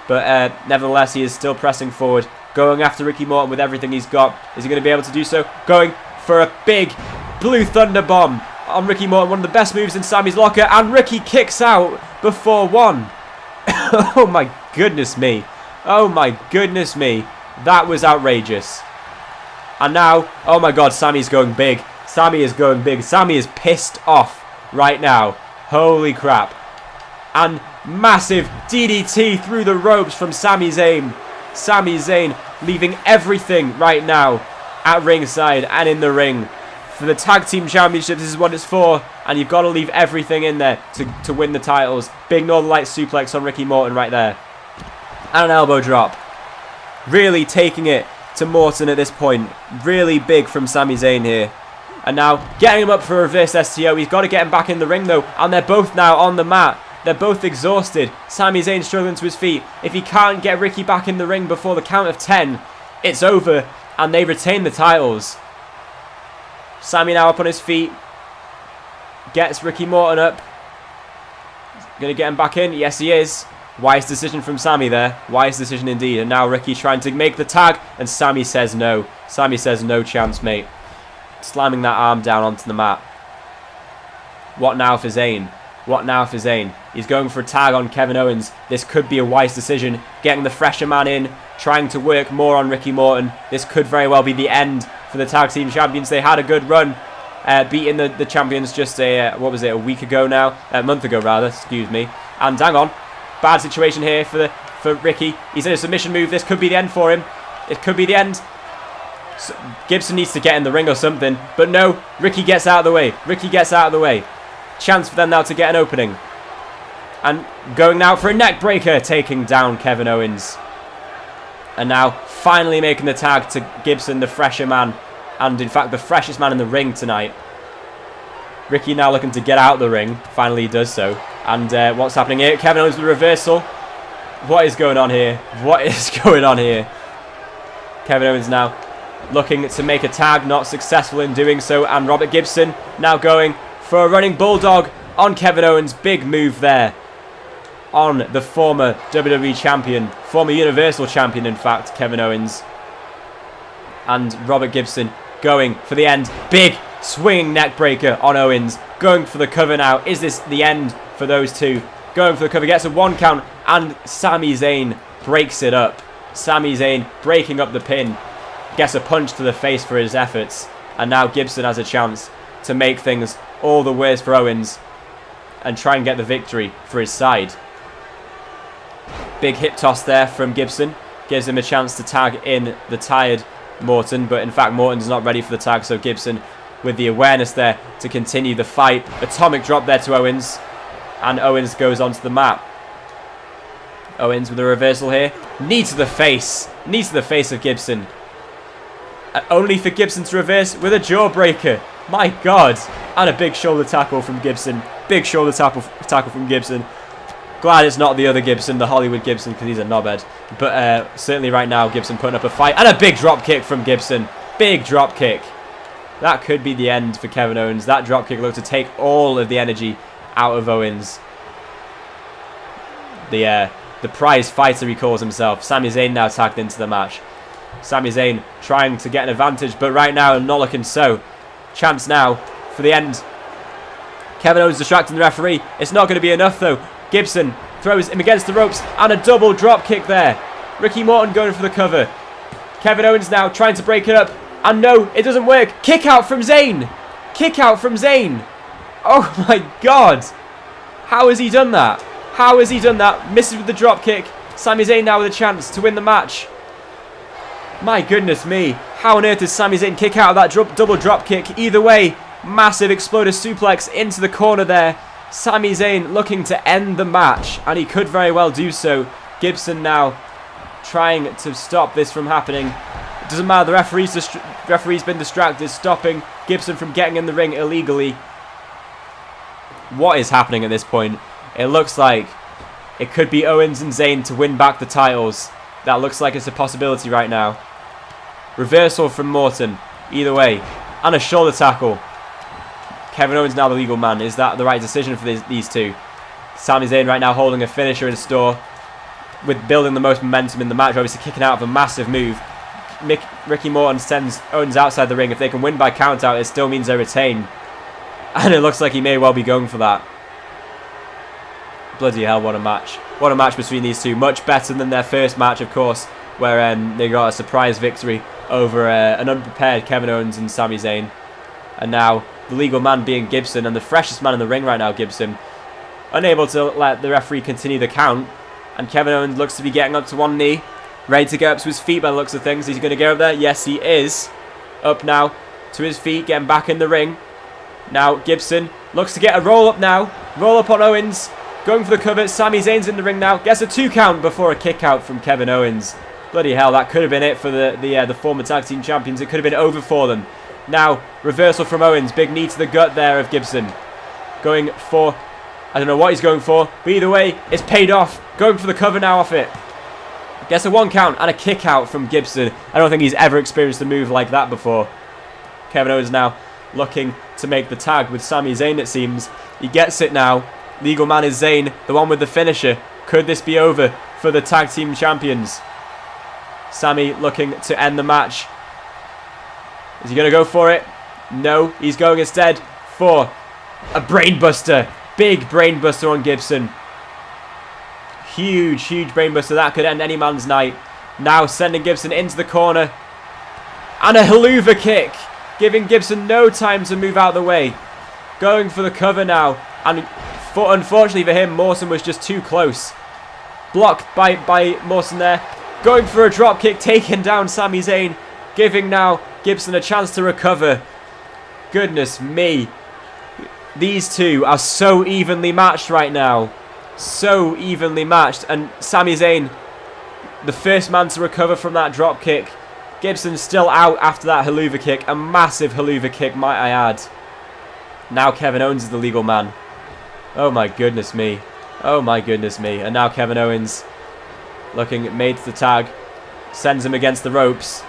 Speaker 1: But nevertheless, he is still pressing forward. Going after Ricky Morton with everything he's got. Is he going to be able to do so? Going for a big Blue Thunder Bomb on Ricky Morton. One of the best moves in Sami's locker. And Ricky kicks out before 1. Oh my goodness me. Oh my goodness me. That was outrageous. And now, oh my god, Sami's going big. Sami is going big. Sami is pissed off right now. Holy crap. And massive DDT through the ropes from Sami Zayn. Sami Zayn leaving everything right now at ringside and in the ring. For the Tag Team Championship, this is what it's for. And you've got to leave everything in there to win the titles. Big Northern Lights suplex on Ricky Morton right there. And an elbow drop. Really taking it to Morton at this point. Really big from Sami Zayn here. And now getting him up for a reverse STO. He's got to get him back in the ring though. And they're both now on the mat. They're both exhausted. Sami Zayn struggling to his feet. If he can't get Ricky back in the ring before the count of 10, it's over. And they retain the titles. Sami now up on his feet. Gets Ricky Morton up. Going to get him back in. Yes, he is. Wise decision from Sami there. Wise decision indeed. And now Ricky trying to make the tag. And Sami says no. Sami says no chance, mate. Slamming that arm down onto the mat. What now for Zayn? What now for Zayn? He's going for a tag on Kevin Owens. This could be a wise decision. Getting the fresher man in. trying to work more on Ricky Morton. This could very well be the end for the tag team champions. They had a good run, beating the champions just a week ago now, a month ago rather, excuse me. And hang on, bad situation here for Ricky. He's in a submission move. This could be the end for him. It could be the end. So Gibson needs to get in the ring or something, but no, Ricky gets out of the way. Ricky gets out of the way. Chance for them now to get an opening. And going now for a neck breaker, taking down Kevin Owens. And now finally making the tag to Gibson, the fresher man, and in fact the freshest man in the ring tonight. Ricky now looking to get out of the ring. Finally he does so. And what's happening here? Kevin Owens with a reversal. What is going on here? What is going on here? Kevin Owens now looking to make a tag, not successful in doing so. And Robert Gibson now going for a running bulldog on Kevin Owens. Big move there on the former WWE champion, former Universal champion in fact, Kevin Owens. And Robert Gibson going for the end. Big swinging neck breaker on Owens. Going for the cover now. Is this the end for those two? Going for the cover, gets a 1 count, and Sami Zayn breaks it up. Sami Zayn breaking up the pin. Gets a punch to the face for his efforts. And now Gibson has a chance to make things all the worse for Owens and try and get the victory for his side. Big hip toss there from Gibson. Gives him a chance to tag in the tired Morton. But in fact, Morton's not ready for the tag. So Gibson with the awareness there to continue the fight. Atomic drop there to Owens. And Owens goes onto the mat. Owens with a reversal here. Knee to the face. Knee to the face of Gibson. Only for Gibson to reverse with a jawbreaker. My God. And a big shoulder tackle from Gibson. Big shoulder tackle from Gibson. Glad it's not the other Gibson, the Hollywood Gibson, because he's a knobhead. But certainly right now, Gibson putting up a fight. And a big drop kick from Gibson. Big drop kick. That could be the end for Kevin Owens. That drop kick looked to take all of the energy out of Owens. The prize fighter he calls himself. Sami Zayn now tagged into the match. Sami Zayn trying to get an advantage, but right now, not looking so. Chance now for the end. Kevin Owens distracting the referee. It's not going to be enough though. Gibson throws him against the ropes and a double drop kick there. Ricky Morton going for the cover. Kevin Owens now trying to break it up. And no, it doesn't work. Kick out from Zayn. Kick out from Zayn. Oh my God. How has he done that? How has he done that? Misses with the drop kick. Sami Zayn now with a chance to win the match. My goodness me. How on earth does Sami Zayn kick out of that double drop kick? Either way, massive exploder suplex into the corner there. Sami Zayn looking to end the match, and he could very well do so. Gibson now trying to stop this from happening. It doesn't matter, the referee's been distracted, stopping Gibson from getting in the ring illegally. What is happening at this point? It looks like it could be Owens and Zayn to win back the titles. That looks like it's a possibility right now. Reversal from Morton, either way. And a shoulder tackle. Kevin Owens now the legal man. Is that the right decision for these two? Sami Zayn right now holding a finisher in store, with building the most momentum in the match, obviously kicking out of a massive move. Ricky Morton sends Owens outside the ring. If they can win by count out, it still means they retain. And it looks like he may well be going for that. Bloody hell, what a match. What a match between these two. Much better than their first match, of course, where they got a surprise victory over an unprepared Kevin Owens and Sami Zayn. And now the legal man being Gibson, and the freshest man in the ring right now, Gibson. Unable to let the referee continue the count. And Kevin Owens looks to be getting up to one knee. Ready to get up to his feet by the looks of things. He's going to get up there. Yes, he is. Up now to his feet, getting back in the ring. Now Gibson looks to get a roll up now. Roll up on Owens. Going for the cover. Sami Zayn's in the ring now. Gets a 2 count before a kick out from Kevin Owens. Bloody hell, that could have been it for the former tag team champions. It could have been over for them. Now, reversal from Owens. Big knee to the gut there of Gibson. Going for, I don't know what he's going for, but either way, it's paid off. Going for the cover now off it. Gets a 1 count and a kick out from Gibson. I don't think he's ever experienced a move like that before. Kevin Owens now looking to make the tag with Sami Zayn, it seems. He gets it now. Legal man is Zayn, the one with the finisher. Could this be over for the tag team champions? Sami looking to end the match. Is he going to go for it? No, he's going instead for a brainbuster. Big brainbuster on Gibson. Huge, huge brainbuster. That could end any man's night. Now sending Gibson into the corner. And a haluva kick, giving Gibson no time to move out of the way. Going for the cover now. And unfortunately for him, Mawson was just too close. Blocked by Mawson there. Going for a drop kick, taking down Sami Zayn. Giving now Gibson a chance to recover. Goodness me. These two are so evenly matched right now. So evenly matched. And Sami Zayn, the first man to recover from that drop kick. Gibson still out after that haluva kick. A massive haluva kick, might I add. Now Kevin Owens is the legal man. Oh my goodness me. Oh my goodness me. And now Kevin Owens looking made to the tag. Sends him against the ropes.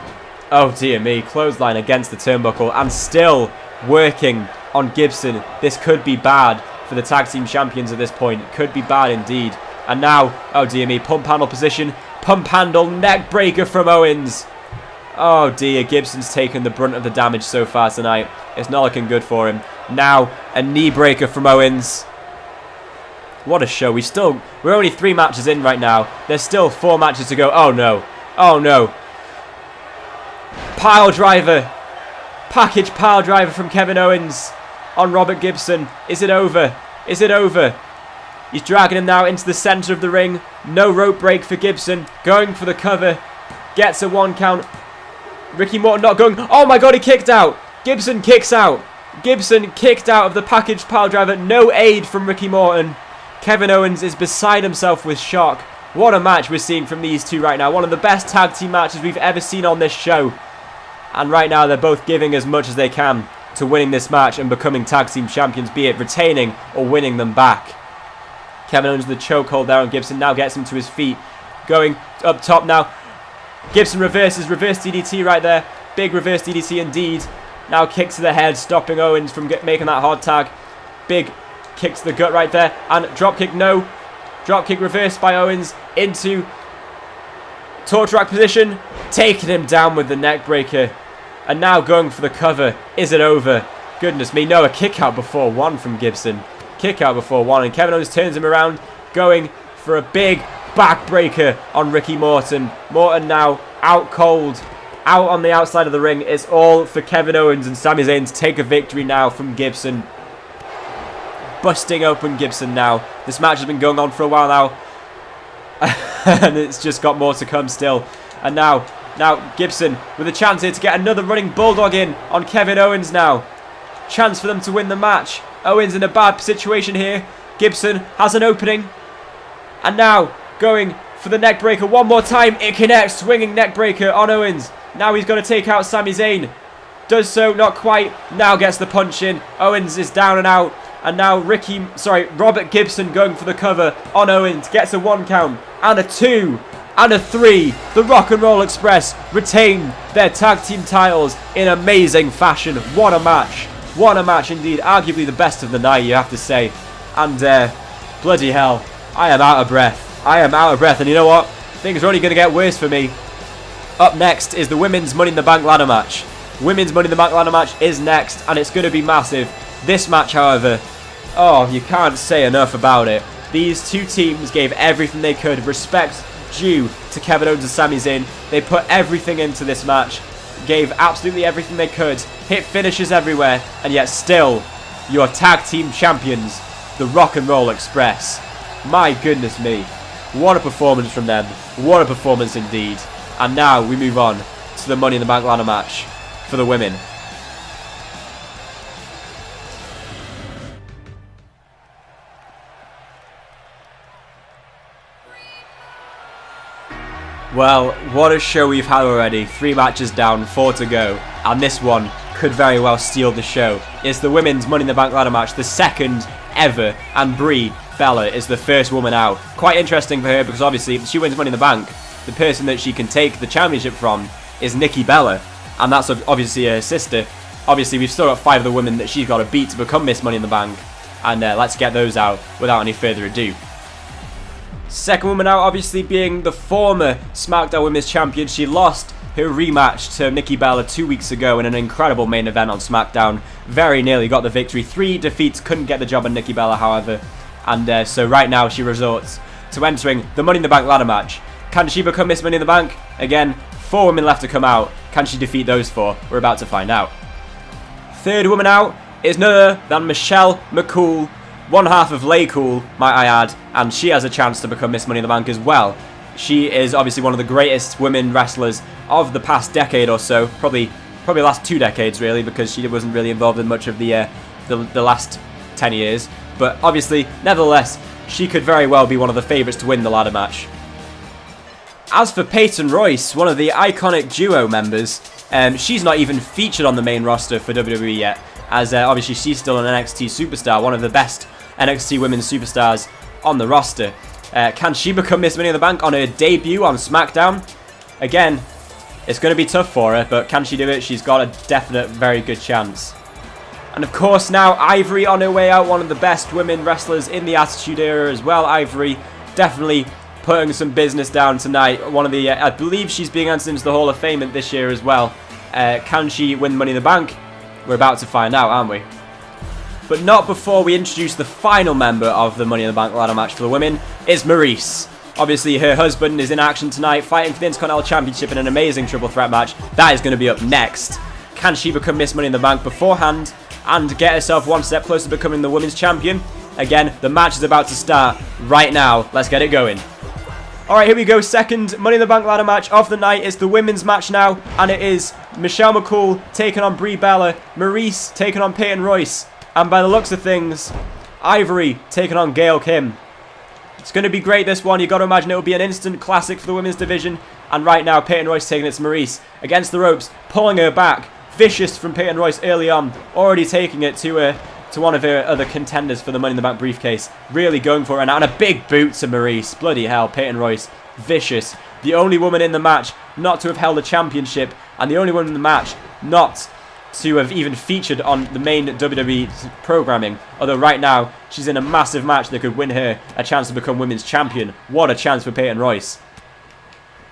Speaker 1: Oh dear me. Clothesline against the turnbuckle. And still working on Gibson. This could be bad for the tag team champions at this point. Could be bad indeed. And now, oh dear me, pump handle position. Pump handle neck breaker from Owens. Oh dear, Gibson's taken the brunt of the damage so far tonight. It's not looking good for him. Now, a knee breaker from Owens. What a show. We're only 3 matches in right now. There's still 4 matches to go. Oh no. Oh no. Pile driver. Package pile driver from Kevin Owens on Robert Gibson. Is it over? Is it over? He's dragging him now into the centre of the ring. No rope break for Gibson. Going for the cover. Gets a 1 count. Ricky Morton not going. Oh my god, he kicked out. Gibson kicks out. Gibson kicked out of the package pile driver. No aid from Ricky Morton. Kevin Owens is beside himself with shock. What a match we're seeing from these two right now. One of the best tag team matches we've ever seen on this show. And right now they're both giving as much as they can to winning this match and becoming tag team champions, be it retaining or winning them back. Kevin Owens with the chokehold there on Gibson. Now gets him to his feet. Going up top now. Gibson reverses. Reverse DDT right there. Big reverse DDT indeed. Now kick to the head, stopping Owens from making that hard tag. Big kick to the gut right there. And drop kick, no. Drop kick reversed by Owens into torture rack position. Taking him down with the neck breaker. And now going for the cover. Is it over? Goodness me. No, a kick out before 1 from Gibson. Kick out before 1. And Kevin Owens turns him around. Going for a big backbreaker on Ricky Morton. Morton now out cold. Out on the outside of the ring. It's all for Kevin Owens and Sami Zayn to take a victory now from Gibson. Busting open Gibson now. This match has been going on for a while now. And it's just got more to come still. And now Gibson with a chance here to get another running bulldog in on Kevin Owens now. Chance for them to win the match. Owens in a bad situation here. Gibson has an opening. And now going for the neck breaker one more time. It connects. Swinging neck breaker on Owens. Now he's going to take out Sami Zayn. Does so, not quite. Now gets the punch in. Owens is down and out. And now Robert Gibson going for the cover on Owens. Gets a 1 count. And a 2. And a 3. The Rock and Roll Express retain their tag team titles in amazing fashion. What a match. What a match indeed. Arguably the best of the night, you have to say. And bloody hell, I am out of breath. I am out of breath. And you know what? Things are only going to get worse for me. Up next is the Women's Money in the Bank ladder match. Women's Money in the Bank ladder match is next, and it's going to be massive. This match, however, oh, you can't say enough about it. These two teams gave everything they could. Respect due to Kevin Owens and Sami Zayn. They put everything into this match. Gave absolutely everything they could. Hit finishes everywhere. And yet still, your tag team champions, the Rock and Roll Express. My goodness me. What a performance from them. What a performance indeed. And now we move on to the Money in the Bank ladder match for the women. Well, what a show we've had already. 3 matches down, 4 to go. And this one could very well steal the show. It's the Women's Money in the Bank ladder match, the second ever. And Brie Bella is the first woman out. Quite interesting for her because obviously if she wins Money in the Bank, the person that she can take the championship from is Nikki Bella. And that's obviously her sister. Obviously we've still got 5 of the women that she's got to beat to become Miss Money in the Bank. And let's get those out without any further ado. Second woman out obviously being the former SmackDown Women's Champion. She lost her rematch to Nikki Bella 2 weeks ago in an incredible main event on SmackDown. Very nearly got the victory. 3 defeats, couldn't get the job on Nikki Bella however. And so right now she resorts to entering the Money in the Bank ladder match. Can she become Miss Money in the Bank? Again, 4 women left to come out. Can she defeat those 4? We're about to find out. Third woman out is none other than Michelle McCool, one half of Lay Cool, might I add, and she has a chance to become Miss Money in the Bank as well. She is obviously one of the greatest women wrestlers of the past decade or so, probably the last 2 decades really, because she wasn't really involved in much of the last 10 years. But obviously, nevertheless, she could very well be one of the favourites to win the ladder match. As for Peyton Royce, one of the iconic duo members, she's not even featured on the main roster for WWE yet, as obviously she's still an NXT superstar, one of the best NXT women's superstars on the roster. Can she become Miss Money in the Bank on her debut on SmackDown? Again, it's going to be tough for her, but can she do it? She's got a definite, very good chance. And of course now, Ivory on her way out, one of the best women wrestlers in the Attitude Era as well. Ivory definitely putting some business down tonight. One of the, I believe she's being entered into the Hall of Fame this year as well. Can she win Money in the Bank? We're about to find out, aren't we? But not before we introduce the final member of the Money in the Bank ladder match for the women, is Maryse. Obviously, her husband is in action tonight, fighting for the Intercontinental Championship in an amazing triple threat match. That is going to be up next. Can she become Miss Money in the Bank beforehand and get herself one step closer to becoming the women's champion? Again, the match is about to start right now. Let's get it going. Alright, here we go. Second Money in the Bank ladder match of the night. It's the women's match now, and it is Michelle McCool taking on Brie Bella, Maryse taking on Peyton Royce, and by the looks of things, Ivory taking on Gail Kim. It's going to be great, this one. You've got to imagine it will be an instant classic for the women's division. And right now, Peyton Royce taking it to Maryse against the ropes, pulling her back. Vicious from Peyton Royce early on, already taking it to one of her other contenders for the Money in the Bank briefcase. Really going for it now, and a big boot to Maryse. Bloody hell, Peyton Royce, vicious. The only woman in the match not to have held a championship, and the only woman in the match not to have even featured on the main WWE programming. Although right now, she's in a massive match that could win her a chance to become women's champion. What a chance for Peyton Royce.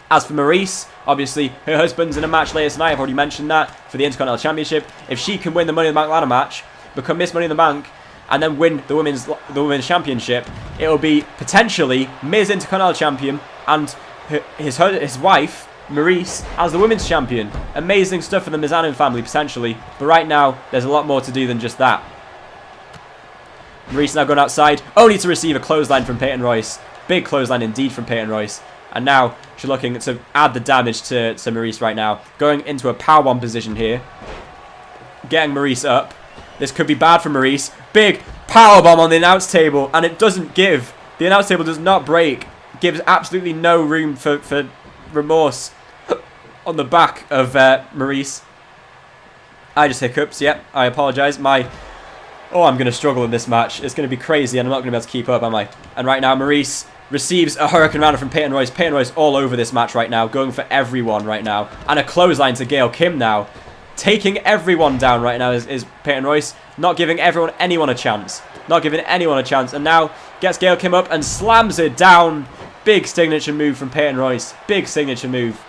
Speaker 1: As for Maryse, obviously, her husband's in a match later tonight. I've already mentioned that, for the Intercontinental Championship. If she can win the Money in the Bank ladder match, become Miss Money in the Bank, and then win the women's championship, it'll be potentially Miz Intercontinental Champion and his wife, Maryse, as the women's champion. Amazing stuff for the Mizanin family, potentially. But right now, there's a lot more to do than just that. Maryse now going outside, only to receive a clothesline from Peyton Royce. Big clothesline indeed from Peyton Royce. And now, she's looking to add the damage to Maryse right now. Going into a powerbomb position here. Getting Maryse up. This could be bad for Maryse. Big powerbomb on the announce table. And it doesn't give. The announce table does not break. Gives absolutely no room for remorse on the back of Maryse. I just hiccups. Yep, I apologise. Oh, I'm going to struggle in this match. It's going to be crazy and I'm not going to be able to keep up, am I? And right now, Maryse receives a Hurricane Rana from Peyton Royce. Peyton Royce all over this match right now, going for everyone right now. And a clothesline to Gail Kim now. Taking everyone down right now is Peyton Royce. Not giving anyone a chance. Not giving anyone a chance. And now gets Gail Kim up and slams her down. Big signature move from Peyton Royce. Big signature move.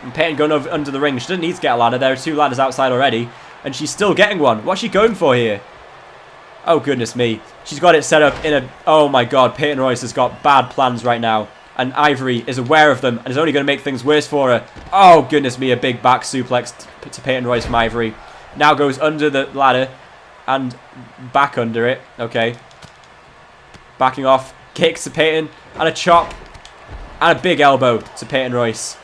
Speaker 1: And Peyton going over under the ring. She doesn't need to get a ladder. There are 2 ladders outside already. And she's still getting one. What's she going for here? Oh, goodness me. She's got it set up in a... Oh, my God. Peyton Royce has got bad plans right now. And Ivory is aware of them and is only going to make things worse for her. Oh, goodness me. A big back suplex to Peyton Royce from Ivory. Now goes under the ladder and back under it. Okay. Backing off. Kicks to Peyton. And a chop. And a big elbow to Peyton Royce.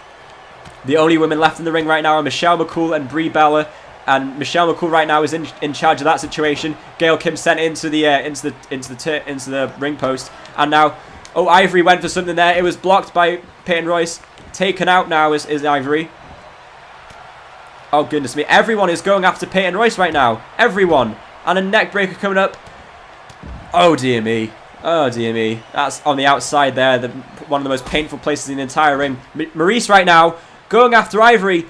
Speaker 1: The only women left in the ring right now are Michelle McCool and Brie Bella. And Michelle McCool right now is in charge of that situation. Gail Kim sent into the ring post. And now, oh, Ivory went for something there. It was blocked by Peyton Royce. Taken out now is Ivory. Oh, goodness me. Everyone is going after Peyton Royce right now. Everyone. And a neck breaker coming up. Oh, dear me. Oh, dear me. That's on the outside there. One of the most painful places in the entire ring. Maryse right now going after Ivory.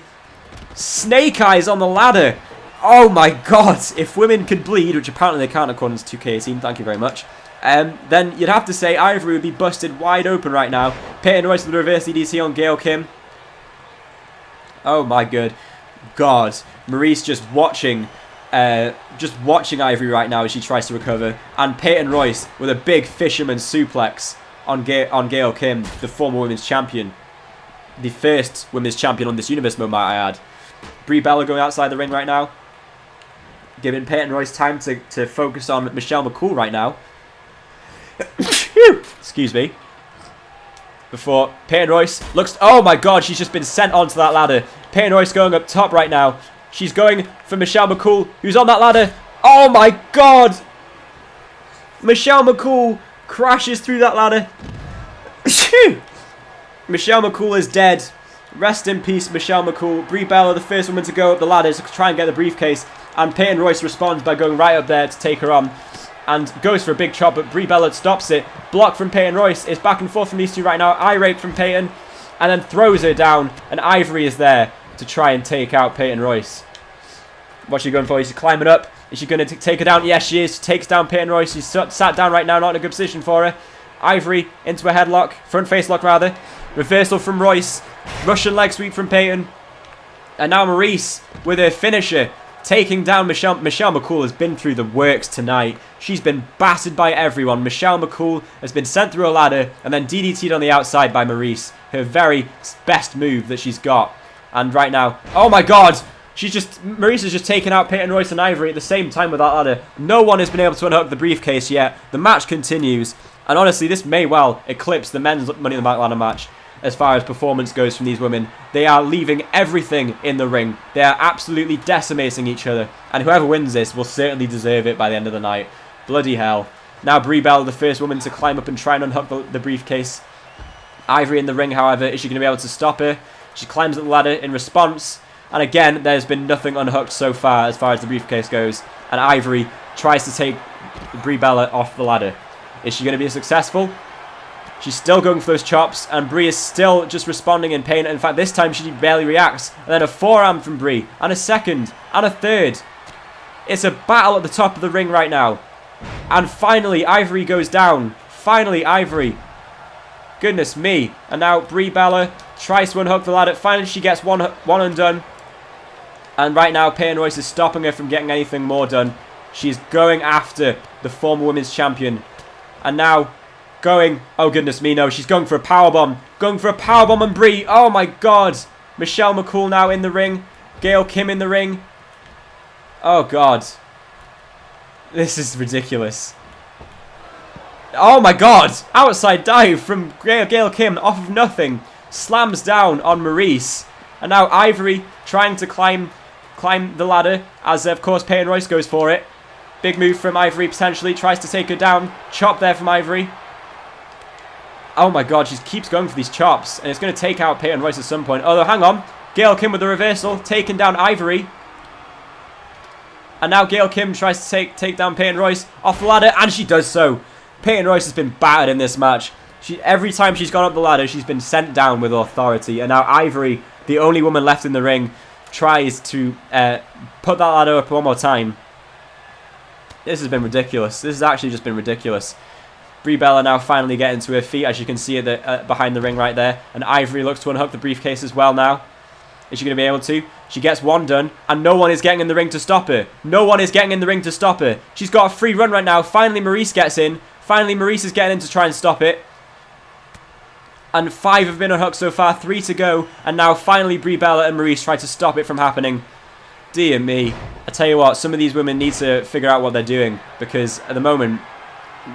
Speaker 1: Snake eyes on the ladder. Oh my God. If women could bleed, which apparently they can't according to 2K18, thank you very much, then you'd have to say Ivory would be busted wide open right now. Peyton Royce with the reverse EDC on Gail Kim. Oh my God. Maryse just watching Ivory right now as she tries to recover. And Peyton Royce with a big fisherman suplex on Gail Kim, the former women's champion. The first women's champion on this universe mode, might I add. Brie Bella going outside the ring right now. Giving Peyton Royce time to focus on Michelle McCool right now. Excuse me. Before Peyton Royce looks... Oh my god, she's just been sent onto that ladder. Peyton Royce going up top right now. She's going for Michelle McCool, who's on that ladder. Oh my god! Michelle McCool crashes through that ladder. Michelle McCool is dead. Rest in peace, Michelle McCool. Brie Bella, the first woman to go up the ladder to try and get the briefcase. And Peyton Royce responds by going right up there to take her on. And goes for a big chop, but Brie Bella stops it. Block from Peyton Royce. It's back and forth from these two right now. Eye rape from Peyton. And then throws her down. And Ivory is there to try and take out Peyton Royce. What's she going for? Is she climbing up? Is she going to take her down? Yes, she is. She takes down Peyton Royce. She's sat down right now. Not in a good position for her. Ivory into a headlock. Front face lock, rather. Reversal from Royce. Russian leg sweep from Peyton. And now Maurice with her finisher. Taking down Michelle McCool has been through the works tonight. She's been battered by everyone. Michelle McCool has been sent through a ladder and then DDT'd on the outside by Maurice. Her very best move that she's got. And right now, oh my god! Maurice has just taken out Peyton Royce and Ivory at the same time with that ladder. No one has been able to unhook the briefcase yet. The match continues. And honestly, this may well eclipse the men's Money in the Bank ladder match. As far as performance goes from these women, they are leaving everything in the ring. They are absolutely decimating each other. And whoever wins this will certainly deserve it by the end of the night. Bloody hell. Now Brie Bella, the first woman to climb up and try and unhook the briefcase. Ivory in the ring, however, is she going to be able to stop her? She climbs up the ladder in response. And again, there's been nothing unhooked so far as the briefcase goes. And Ivory tries to take Brie Bella off the ladder. Is she going to be successful? She's still going for those chops, and Brie is still just responding in pain. In fact, this time she barely reacts. And then a forearm from Brie, and a second, and a third. It's a battle at the top of the ring right now. And finally, Ivory goes down. Finally, Ivory. Goodness me. And now Brie Bella tries to unhook the ladder. Finally, she gets one undone. And right now, Peyton Royce is stopping her from getting anything more done. She's going after the former women's champion. And now... oh goodness me, no, she's going for a powerbomb. Going for a powerbomb on Brie. Oh my god. Michelle McCool now in the ring. Gail Kim in the ring. Oh god. This is ridiculous. Oh my god. Outside dive from Gail Kim off of nothing. Slams down on Maurice. And now Ivory trying to climb the ladder. As of course Peyton Royce goes for it. Big move from Ivory potentially. Tries to take her down. Chop there from Ivory. Oh my god, she keeps going for these chops. And it's going to take out Peyton Royce at some point. Although, hang on. Gail Kim with the reversal. Taking down Ivory. And now Gail Kim tries to take down Peyton Royce off the ladder. And she does so. Peyton Royce has been battered in this match. Every time she's gone up the ladder, she's been sent down with authority. And now Ivory, the only woman left in the ring, tries to put that ladder up one more time. This has been ridiculous. This has actually just been ridiculous. Brie Bella now finally getting to her feet, as you can see behind the ring right there. And Ivory looks to unhook the briefcase as well now. Is she going to be able to? She gets one done, and no one is getting in the ring to stop her. No one is getting in the ring to stop her. She's got a free run right now. Finally, Maurice gets in. Finally, Maurice is getting in to try and stop it. And 5 have been unhooked so far, 3 to go. And now finally Brie Bella and Maurice try to stop it from happening. Dear me. I tell you what, some of these women need to figure out what they're doing. Because at the moment,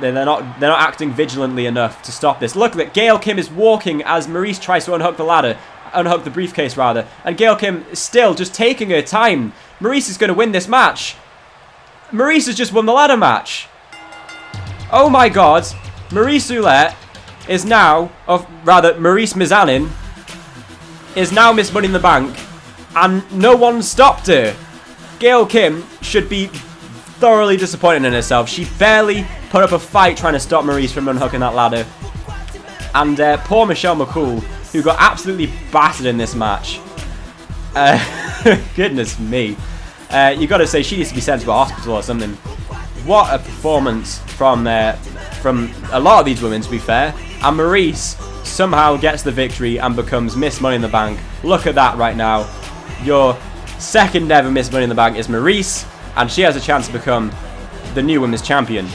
Speaker 1: they're not acting vigilantly enough to stop this. Look, that Gail Kim is walking as Maurice tries to unhook the ladder. Unhook the briefcase, rather. And Gail Kim is still just taking her time. Maurice is going to win this match. Maurice has just won the ladder match. Oh my god. Maurice Ouellette is now, Maurice Mizanin is now Miss Money in the Bank. And no one stopped her. Gail Kim should be thoroughly disappointed in herself. She barely put up a fight trying to stop Maurice from unhooking that ladder. And poor Michelle McCool, who got absolutely battered in this match. Goodness me. You got to say, she needs to be sent to a hospital or something. What a performance from a lot of these women, to be fair. And Maurice somehow gets the victory and becomes Miss Money in the Bank. Look at that right now. Your second ever Miss Money in the Bank is Maurice, and she has a chance to become the new women's champion.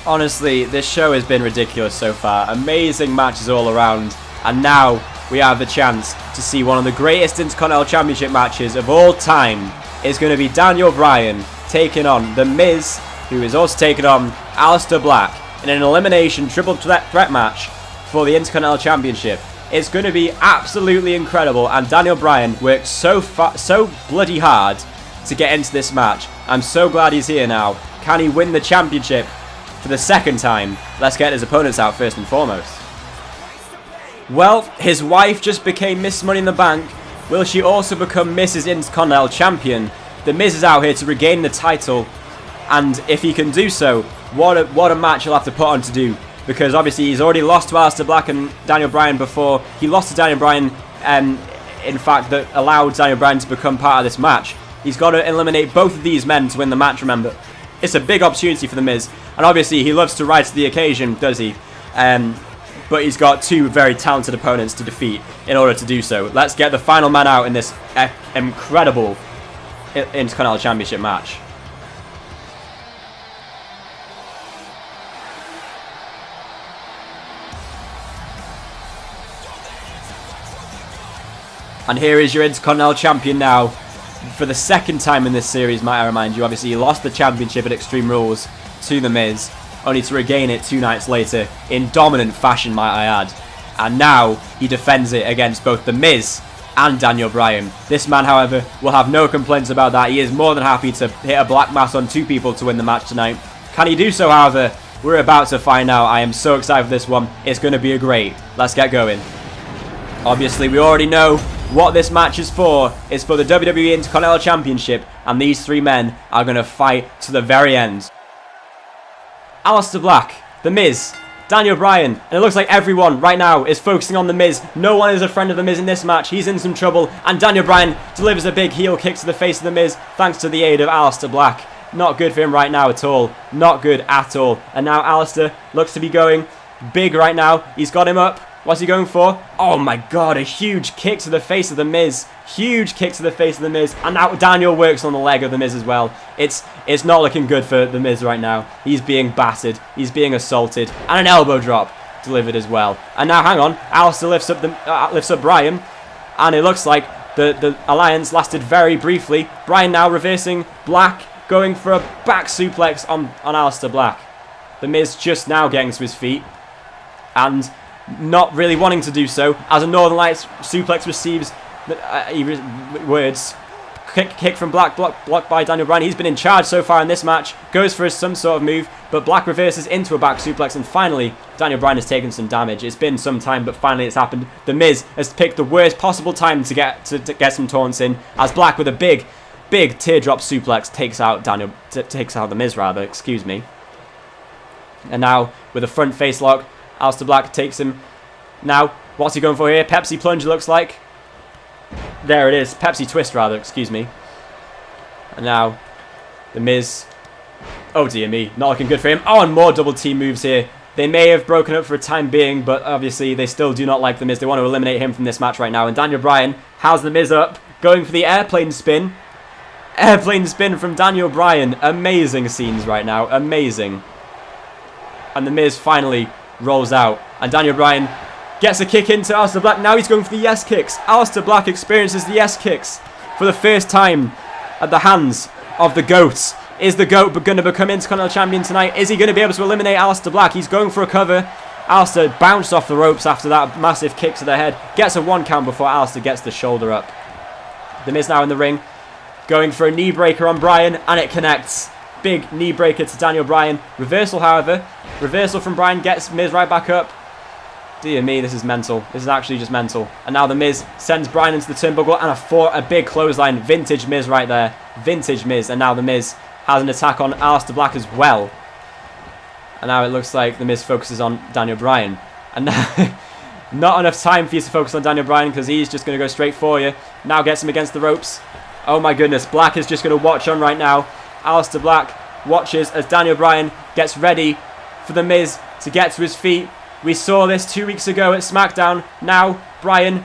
Speaker 1: Honestly, this show has been ridiculous so far. Amazing matches all around. And now we have the chance to see one of the greatest Intercontinental Championship matches of all time. It's going to be Daniel Bryan taking on The Miz, who is also taking on Aleister Black in an elimination triple threat match for the Intercontinental Championship. It's going to be absolutely incredible, and Daniel Bryan worked so bloody hard to get into this match. I'm so glad he's here now. Can he win the championship for the second time? Let's get his opponents out first and foremost. Well, his wife just became Miss Money in the Bank. Will she also become Mrs. Intercontinental Champion? The Miz is out here to regain the title, and if he can do so, what a match he'll have to put on to do. Because obviously he's already lost to Aleister Black and Daniel Bryan before. He lost to Daniel Bryan, in fact, that allowed Daniel Bryan to become part of this match. He's got to eliminate both of these men to win the match, remember. It's a big opportunity for The Miz. And obviously he loves to rise to the occasion, does he? But he's got two very talented opponents to defeat in order to do so. Let's get the final man out in this incredible Intercontinental Championship match. And here is your Intercontinental Champion now. For the second time in this series, might I remind you. Obviously, he lost the championship at Extreme Rules to The Miz, only to regain it 2 nights later in dominant fashion, might I add. And now he defends it against both The Miz and Daniel Bryan. This man, however, will have no complaints about that. He is more than happy to hit a black mass on 2 people to win the match tonight. Can he do so, however? We're about to find out. I am so excited for this one. It's going to be a great. Let's get going. Obviously, we already know what this match is for. It's for the WWE Intercontinental Championship, and these 3 men are going to fight to the very end. Aleister Black, The Miz, Daniel Bryan, and it looks like everyone right now is focusing on The Miz. No one is a friend of The Miz in this match. He's in some trouble, and Daniel Bryan delivers a big heel kick to the face of The Miz thanks to the aid of Aleister Black. Not good for him right now at all. Not good at all. And now Aleister looks to be going big right now. He's got him up. What's he going for? Oh my god, a huge kick to the face of The Miz. Huge kick to the face of The Miz. And now Daniel works on the leg of The Miz as well. It's not looking good for The Miz right now. He's being battered. He's being assaulted. And an elbow drop delivered as well. And now, hang on. Aleister lifts up Bryan. And it looks like the alliance lasted very briefly. Bryan now reversing Black, going for a back suplex on Aleister Black. The Miz just now getting to his feet. And not really wanting to do so, as a Northern Lights suplex receives words. Kick from Black, blocked by Daniel Bryan. He's been in charge so far in this match. Goes for some sort of move, but Black reverses into a back suplex, and finally, Daniel Bryan has taken some damage. It's been some time, but finally it's happened. The Miz has picked the worst possible time to get some taunts in, as Black with a big teardrop suplex takes out The Miz, rather. Excuse me. And now with a front face lock, Aleister Black takes him. Now, what's he going for here? Pepsi plunge, looks like. There it is. Pepsi twist, rather. Excuse me. And now, The Miz. Oh, dear me. Not looking good for him. Oh, and more double team moves here. They may have broken up for a time being, but obviously they still do not like The Miz. They want to eliminate him from this match right now. And Daniel Bryan has The Miz up, going for the airplane spin. Airplane spin from Daniel Bryan. Amazing scenes right now. Amazing. And The Miz finally rolls out, and Daniel Bryan gets a kick into Aleister Black. Now he's going for the yes kicks. Aleister Black experiences the yes kicks for the first time at the hands of the GOAT. Is the GOAT going to become Intercontinental Champion tonight? Is he going to be able to eliminate Aleister Black? He's going for a cover. Aleister bounced off the ropes after that massive kick to the head. Gets a 1 count before Aleister gets the shoulder up. The Miz now in the ring, going for a knee breaker on Bryan, and it connects. Big knee breaker to Daniel Bryan. Reversal, however. Reversal from Bryan gets Miz right back up. Dear me, this is mental. This is actually just mental. And now The Miz sends Bryan into the turnbuckle, and a big clothesline. Vintage Miz right there. Vintage Miz. And now The Miz has an attack on Aleister Black as well. And now it looks like The Miz focuses on Daniel Bryan. And now, not enough time for you to focus on Daniel Bryan, because he's just going to go straight for you. Now gets him against the ropes. Oh my goodness. Black is just going to watch on right now. Aleister Black watches as Daniel Bryan gets ready for The Miz to get to his feet. We saw this 2 weeks ago at SmackDown. Now, Bryan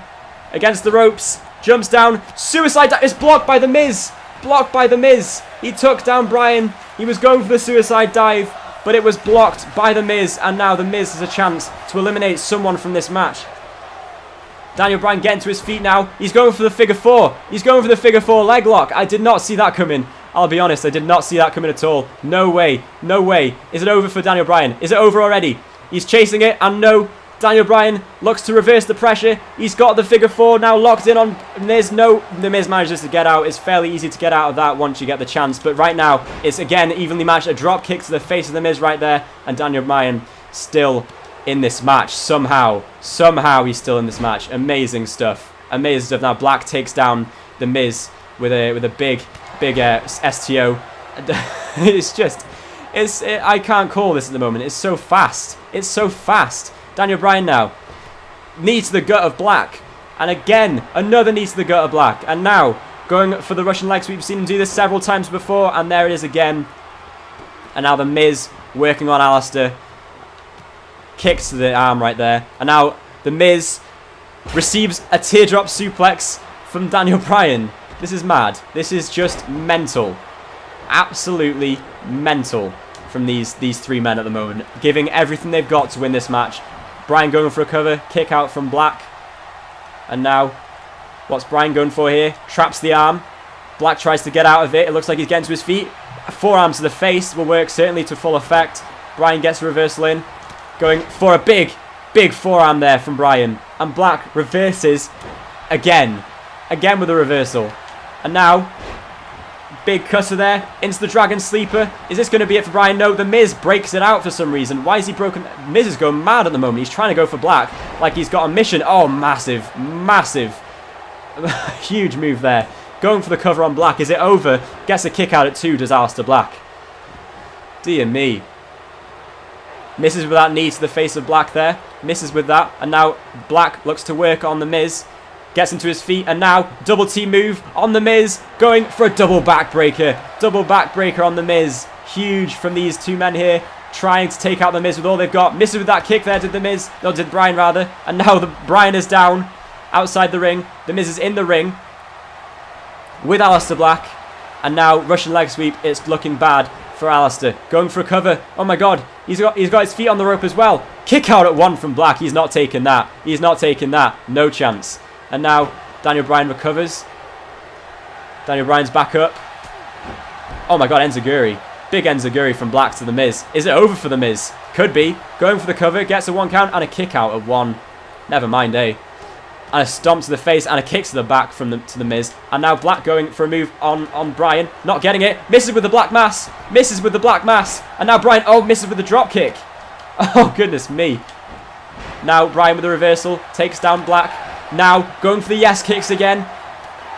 Speaker 1: against the ropes, jumps down, suicide dive. It's blocked by The Miz. Blocked by The Miz. He took down Bryan. He was going for the suicide dive, but it was blocked by The Miz, and now The Miz has a chance to eliminate someone from this match. Daniel Bryan getting to his feet now. He's going for the figure four. He's going for the figure four leg lock. I did not see that coming. I'll be honest, I did not see that coming at all. No way. No way. Is it over for Daniel Bryan? Is it over already? He's chasing it, and no. Daniel Bryan looks to reverse the pressure. He's got the figure four now locked in on Miz. No, The Miz manages to get out. It's fairly easy to get out of that once you get the chance. But right now, it's again evenly matched. A drop kick to the face of The Miz right there. And Daniel Bryan still in this match. Somehow he's still in this match. Amazing stuff. Amazing stuff. Now Black takes down The Miz with a big STO. I can't call this at the moment. It's so fast. It's so fast. Daniel Bryan now. Knee to the gut of Black. And again, another knee to the gut of Black. And now, going for the Russian leg sweep. We've seen him do this several times before. And there it is again. And now The Miz working on Alistair. Kicks to the arm right there. And now The Miz receives a teardrop suplex from Daniel Bryan. This is mad. This is just mental. Absolutely mental from these three men at the moment. Giving everything they've got to win this match. Bryan going for a cover. Kick out from Black. And now, what's Bryan going for here? Traps the arm. Black tries to get out of it. It looks like he's getting to his feet. A forearm to the face will work certainly to full effect. Bryan gets a reversal in. Going for a big forearm there from Bryan. And Black reverses again. Again with a reversal. And now, big cutter there into the Dragon Sleeper. Is this going to be it for Bryan? No, The Miz breaks it out for some reason. Why is he broken? Miz is going mad at the moment. He's trying to go for Black like he's got a mission. Oh, massive. Huge move there. Going for the cover on Black. Is it over? Gets a kick out at 2, does Alistair Black. Dear me. Misses with that knee to the face of Black there. Misses with that. And now Black looks to work on The Miz. Gets into his feet, and now double team move on The Miz, going for a double backbreaker. Double backbreaker on The Miz. Huge from these two men here, trying to take out The Miz with all they've got. Misses with that kick there, did Bryan rather. And now Bryan is down outside the ring. The Miz is in the ring with Alistair Black. And now Russian leg sweep. It's looking bad for Alistair. Going for a cover. Oh my god, he's got his feet on the rope as well. Kick out at 1 from Black. He's not taking that. He's not taking that. No chance. And now Daniel Bryan recovers. Daniel Bryan's back up. Oh my god, Enziguri. Big Enziguri from Black to The Miz. Is it over for The Miz? Could be. Going for the cover. Gets a 1 count and a kick out at 1. Never mind, eh? And a stomp to the face and a kick to the back to The Miz. And now Black going for a move on Bryan. Not getting it. Misses with the Black Mass. Misses with the Black Mass. And now Bryan, misses with the drop kick. Oh, goodness me. Now Bryan with the reversal. Takes down Black. Now, going for the yes kicks again.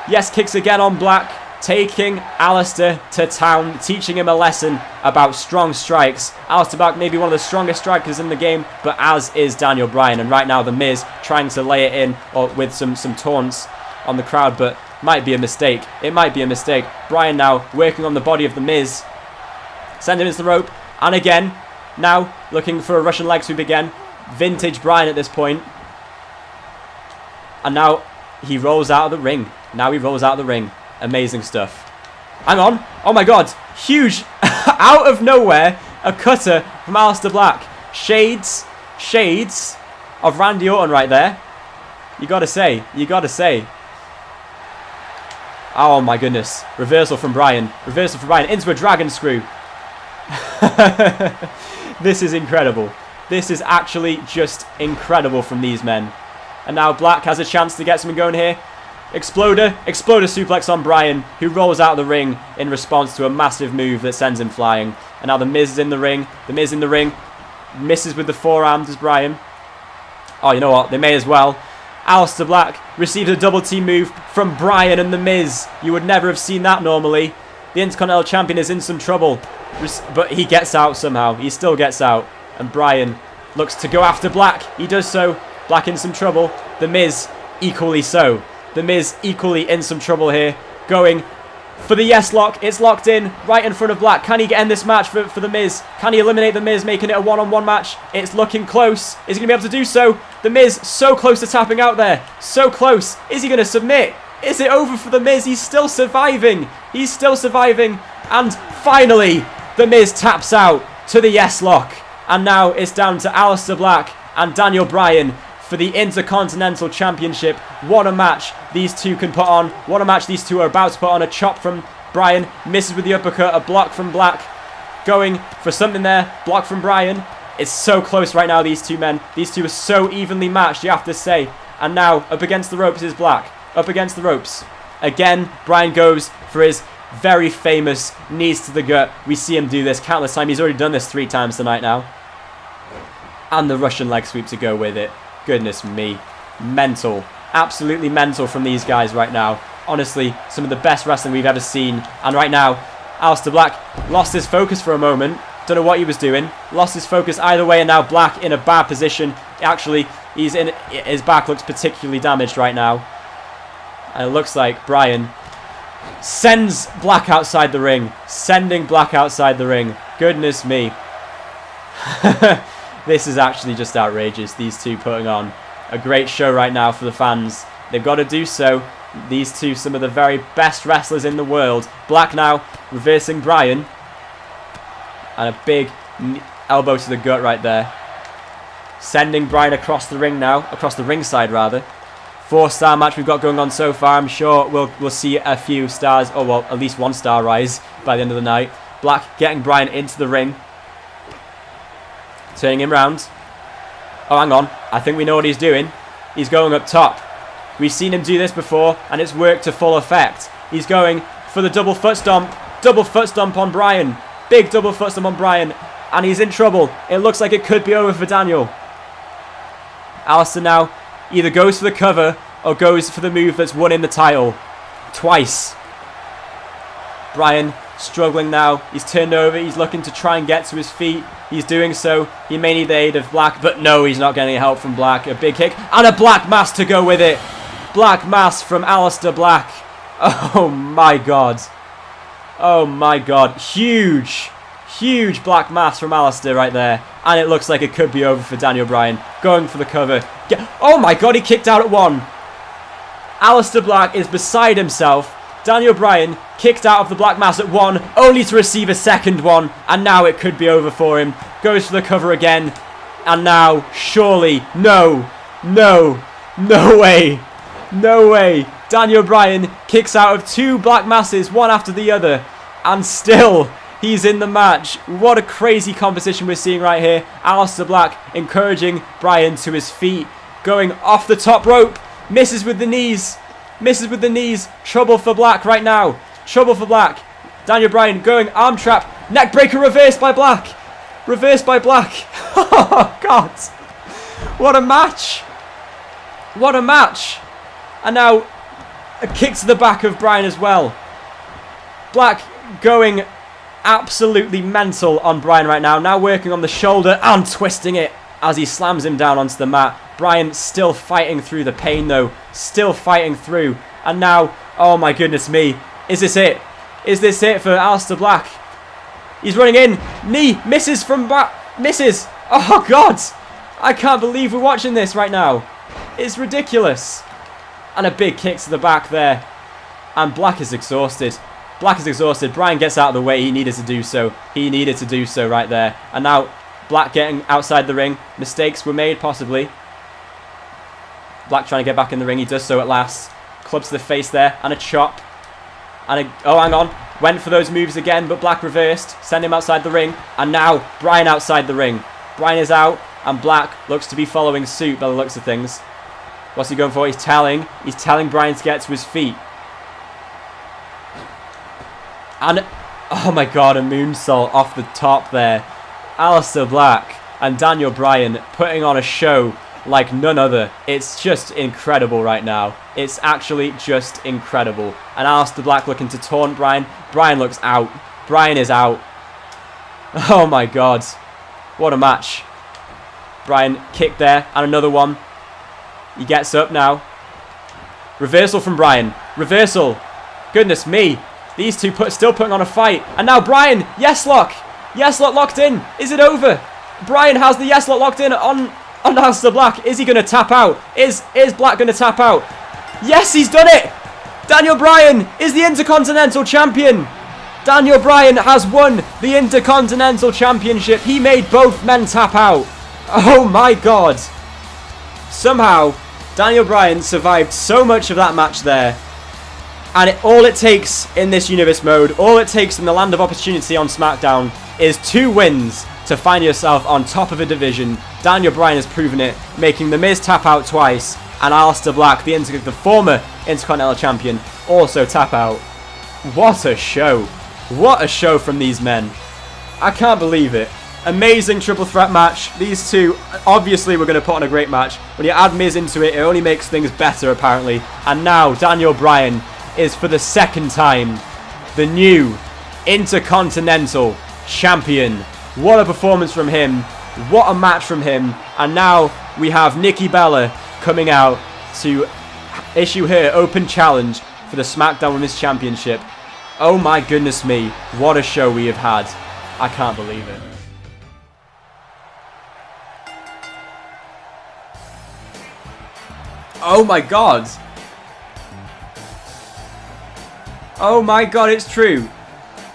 Speaker 1: Yes kicks again on Black. Taking Alistair to town. Teaching him a lesson about strong strikes. Alistair Black may be one of the strongest strikers in the game, but as is Daniel Bryan. And right now, The Miz trying to lay it in with some taunts on the crowd, but might be a mistake. It might be a mistake. Bryan now working on the body of The Miz. Sending him into the rope. And again, now looking for a Russian leg sweep again. Vintage Bryan at this point. And now he rolls out of the ring. Amazing stuff. Hang on. Oh my god. Huge. Out of nowhere. A cutter from Alistair Black. Shades of Randy Orton right there. You gotta say. Oh my goodness. Reversal from Bryan. Into a dragon screw. This is incredible. This is actually just incredible from these men. And now Black has a chance to get something going here. Exploder suplex on Bryan, who rolls out of the ring in response to a massive move that sends him flying. And now The Miz is in the ring. Misses with the forearm, does Bryan. Oh, you know what? They may as well. Alistair Black receives a double team move from Bryan and The Miz. You would never have seen that normally. The Intercontinental Champion is in some trouble. But he gets out somehow. He still gets out. And Bryan looks to go after Black. He does so. Black in some trouble. The Miz equally so. The Miz equally in some trouble here. Going for the yes lock. It's locked in right in front of Black. Can he end this match for The Miz? Can he eliminate The Miz, making it a one-on-one match? It's looking close. Is he going to be able to do so? The Miz so close to tapping out there. So close. Is he going to submit? Is it over for The Miz? He's still surviving. And finally, The Miz taps out to the yes lock. And now it's down to Aleister Black and Daniel Bryan for the Intercontinental Championship. What a match these two can put on. What a match these two are about to put on. A chop from Bryan, misses with the uppercut, a block from Black. Going for something there, block from Bryan. It's so close right now, these two men. These two are so evenly matched, you have to say. And now, up against the ropes is Black. Up against the ropes. Again, Bryan goes for his very famous knees to the gut. We see him do this countless times. He's already done this 3 times tonight now. And the Russian leg sweep to go with it. Goodness me. Mental. Absolutely mental from these guys right now. Honestly, some of the best wrestling we've ever seen. And right now, Aleister Black lost his focus for a moment. Don't know what he was doing. Lost his focus either way, and now Black in a bad position. Actually, his back looks particularly damaged right now. And it looks like Bryan sends Black outside the ring. Sending Black outside the ring. Goodness me. This is actually just outrageous. These two putting on a great show right now for the fans. They've got to do so. These two, some of the very best wrestlers in the world. Black now reversing Bryan. And a big elbow to the gut right there. Sending Bryan across the ring now. Across the ringside, rather. 4-star match we've got going on so far. I'm sure we'll see a few stars. Oh, well, at least 1 star rise by the end of the night. Black getting Bryan into the ring. Turning him round. Oh, hang on. I think we know what he's doing. He's going up top. We've seen him do this before, and it's worked to full effect. He's going for the double foot stomp. Double foot stomp on Bryan. Big double foot stomp on Bryan. And he's in trouble. It looks like it could be over for Daniel. Aleister now either goes for the cover or goes for the move that's won him the title. Twice. Bryan struggling now. He's turned over. He's looking to try and get to his feet. He's doing so. He may need the aid of Black, but no, he's not getting help from Black. A big kick and a Black Mass to go with it. Black Mass from Aleister Black. Oh my god. Oh my god. Huge. Huge Black Mass from Aleister right there. And it looks like it could be over for Daniel Bryan. Going for the cover. Oh my god, he kicked out at 1. Aleister Black is beside himself. Daniel Bryan kicked out of the Black Mass at 1, only to receive a second one. And now it could be over for him. Goes for the cover again. And now, surely, no way. No way. Daniel Bryan kicks out of 2 Black Masses, one after the other. And still, he's in the match. What a crazy competition we're seeing right here. Aleister Black encouraging Bryan to his feet. Going off the top rope. Misses with the knees. Misses with the knees. Trouble for Black right now. Trouble for Black. Daniel Bryan going arm trap. Neckbreaker reversed by Black. Reversed by Black. Oh, God. What a match. What a match. And now a kick to the back of Bryan as well. Black going absolutely mental on Bryan right now. Now working on the shoulder and twisting it as he slams him down onto the mat. Bryan still fighting through the pain though. Still fighting through. And now, oh my goodness me. Is this it? Is this it for Aleister Black? He's running in. Knee. Misses from back. Misses. Oh God. I can't believe we're watching this right now. It's ridiculous. And a big kick to the back there. And Black is exhausted. Black is exhausted. Bryan gets out of the way. He needed to do so. He needed to do so right there. And now Black getting outside the ring. Mistakes were made possibly. Black trying to get back in the ring. He does so at last. Club to the face there. And a chop. And oh, hang on. Went for those moves again, but Black reversed. Send him outside the ring. And now Bryan outside the ring. Bryan is out. And Black looks to be following suit by the looks of things. What's he going for? He's telling Bryan to get to his feet. And, oh my god, a moonsault off the top there. Aleister Black and Daniel Bryan putting on a show like none other. It's just incredible right now. It's actually just incredible. And Aleister Black looking to taunt Bryan. Bryan looks out. Bryan is out. Oh my god. What a match. Bryan kick there and another one. He gets up now. Reversal from Bryan. Reversal. Goodness me. These two still putting on a fight. And now Bryan. Yes lock. Yes lock locked in. Is it over? Bryan has the yes lock locked in on Aleister Black. Is he going to tap out? Is Black going to tap out? Yes, he's done it. Daniel Bryan is the Intercontinental Champion. Daniel Bryan has won the Intercontinental Championship. He made both men tap out. Oh my god. Somehow, Daniel Bryan survived so much of that match there. And all it takes in this Universe mode, all it takes in the land of opportunity on SmackDown is 2 wins to find yourself on top of a division. Daniel Bryan has proven it, making The Miz tap out twice, and Aleister Black, the former Intercontinental Champion, also tap out. What a show. What a show from these men. I can't believe it. Amazing triple threat match. These two obviously were going to put on a great match. When you add Miz into it, it only makes things better apparently. And now Daniel Bryan is for the 2nd time the new Intercontinental Champion. What a performance from him. What a match from him. And now we have Nikki Bella coming out to issue her open challenge for the SmackDown Women's Championship. Oh my goodness me. What a show we have had. I can't believe it. Oh my god. Oh my god, it's true.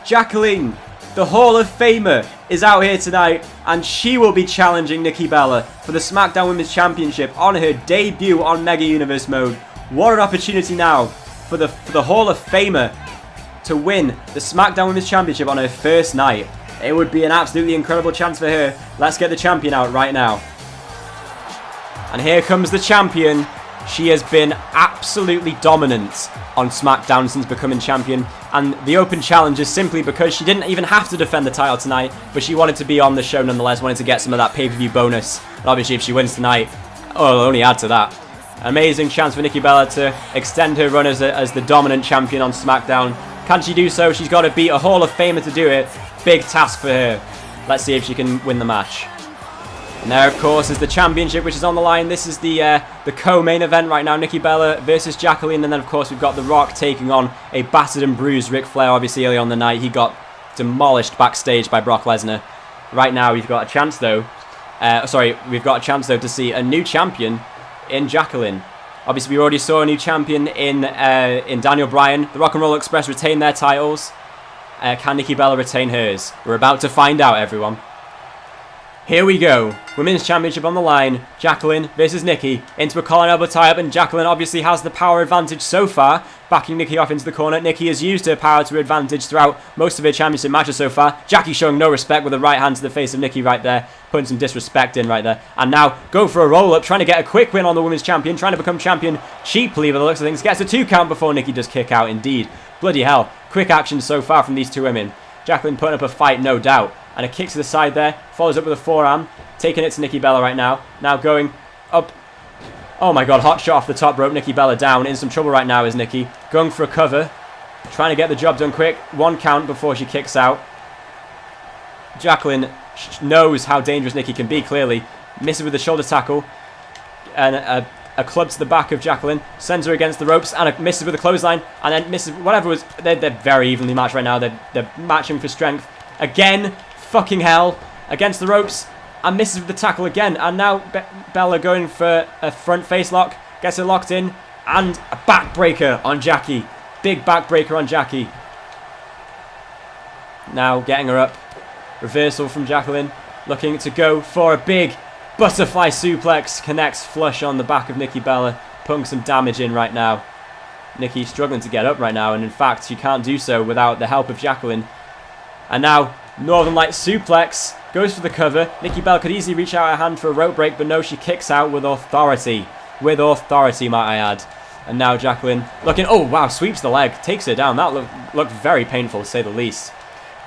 Speaker 1: Jacqueline, the Hall of Famer, is out here tonight, and she will be challenging Nikki Bella for the SmackDown Women's Championship on her debut on Mega Universe mode. What an opportunity now for the Hall of Famer to win the SmackDown Women's Championship on her first night. It would be an absolutely incredible chance for her. Let's get the champion out right now. And here comes the champion. She has been absolutely dominant on SmackDown since becoming champion, and the open challenge is simply because she didn't even have to defend the title tonight, but she wanted to be on the show nonetheless, wanted to get some of that pay-per-view bonus, and obviously if she wins tonight, it'll only add to that. Amazing chance for Nikki Bella to extend her run as the dominant champion on SmackDown. Can she do so? She's got to beat a Hall of Famer to do it. Big task for her. Let's see if she can win the match. And there, of course, is the championship, which is on the line. This is the co-main event right now. Nikki Bella versus Jacqueline. And then, of course, we've got The Rock taking on a battered and bruised Ric Flair. Obviously, early on the night, he got demolished backstage by Brock Lesnar. Right now, we've got a chance, though. To see a new champion in Jacqueline. Obviously, we already saw a new champion in Daniel Bryan. The Rock and Roll Express retain their titles. Can Nikki Bella retain hers? We're about to find out, everyone. Here we go. Women's Championship on the line. Jacqueline versus Nikki into a collar and elbow tie-up, and Jacqueline obviously has the power advantage so far, backing Nikki off into the corner. Nikki has used her power to her advantage throughout most of her championship matches so far. Jackie showing no respect with a right hand to the face of Nikki right there, putting some disrespect in right there. And now going for a roll-up, trying to get a quick win on the Women's Champion, trying to become champion cheaply by the looks of things. Gets a 2 count before Nikki does kick out indeed. Bloody hell. Quick action so far from these two women. Jacqueline putting up a fight, no doubt. And a kick to the side there. Follows up with a forearm. Taking it to Nikki Bella right now. Now going up. Oh my god, hot shot off the top rope. Nikki Bella down. In some trouble right now is Nikki. Going for a cover. Trying to get the job done quick. 1 count before she kicks out. Jacqueline knows how dangerous Nikki can be, clearly. Misses with the shoulder tackle. And a club to the back of Jacqueline. Sends her against the ropes. And misses with a clothesline. And then misses whatever was. They're very evenly matched right now. They're matching for strength. Again. Fucking hell. Against the ropes. And misses with the tackle again. And now Bella going for a front face lock. Gets it locked in. And a backbreaker on Jackie. Big backbreaker on Jackie. Now getting her up. Reversal from Jacqueline. Looking to go for a big butterfly suplex. Connects flush on the back of Nikki Bella. Putting some damage in right now. Nikki struggling to get up right now. And in fact, she can't do so without the help of Jacqueline. And now Northern Light suplex. Goes for the cover. Nikki Bella could easily reach out her hand for a rope break, but no, she kicks out with authority. With authority, might I add. And now Jacqueline looking... Oh, wow, sweeps the leg. Takes her down. That looked very painful, to say the least.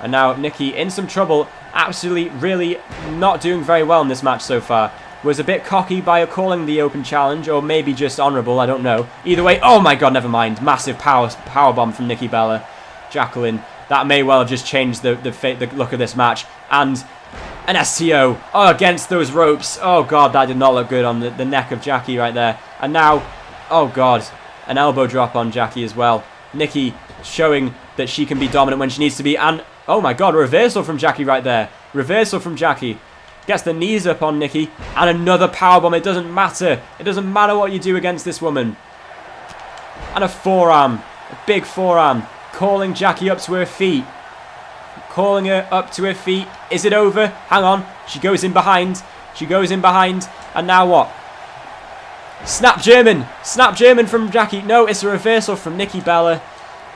Speaker 1: And now Nikki in some trouble. Absolutely, really not doing very well in this match so far. Was a bit cocky by calling the open challenge, or maybe just honourable, I don't know. Either way, oh my god, never mind. Massive power bomb from Nikki Bella. Jacqueline, that may well have just changed the look of this match. And an STO against those ropes. Oh god, that did not look good on the neck of Jackie right there. And now, oh god, an elbow drop on Jackie as well. Nikki showing that she can be dominant when she needs to be. And oh my god, a reversal from Jackie right there. Reversal from Jackie. Gets the knees up on Nikki. And another powerbomb. It doesn't matter. It doesn't matter what you do against this woman. And a forearm. A big forearm. Calling Jackie up to her feet. calling her up to her feet. Is it over? Hang on. She goes in behind. She goes in behind. And now what? Snap German. Snap German from Jackie. No, it's a reversal from Nikki Bella.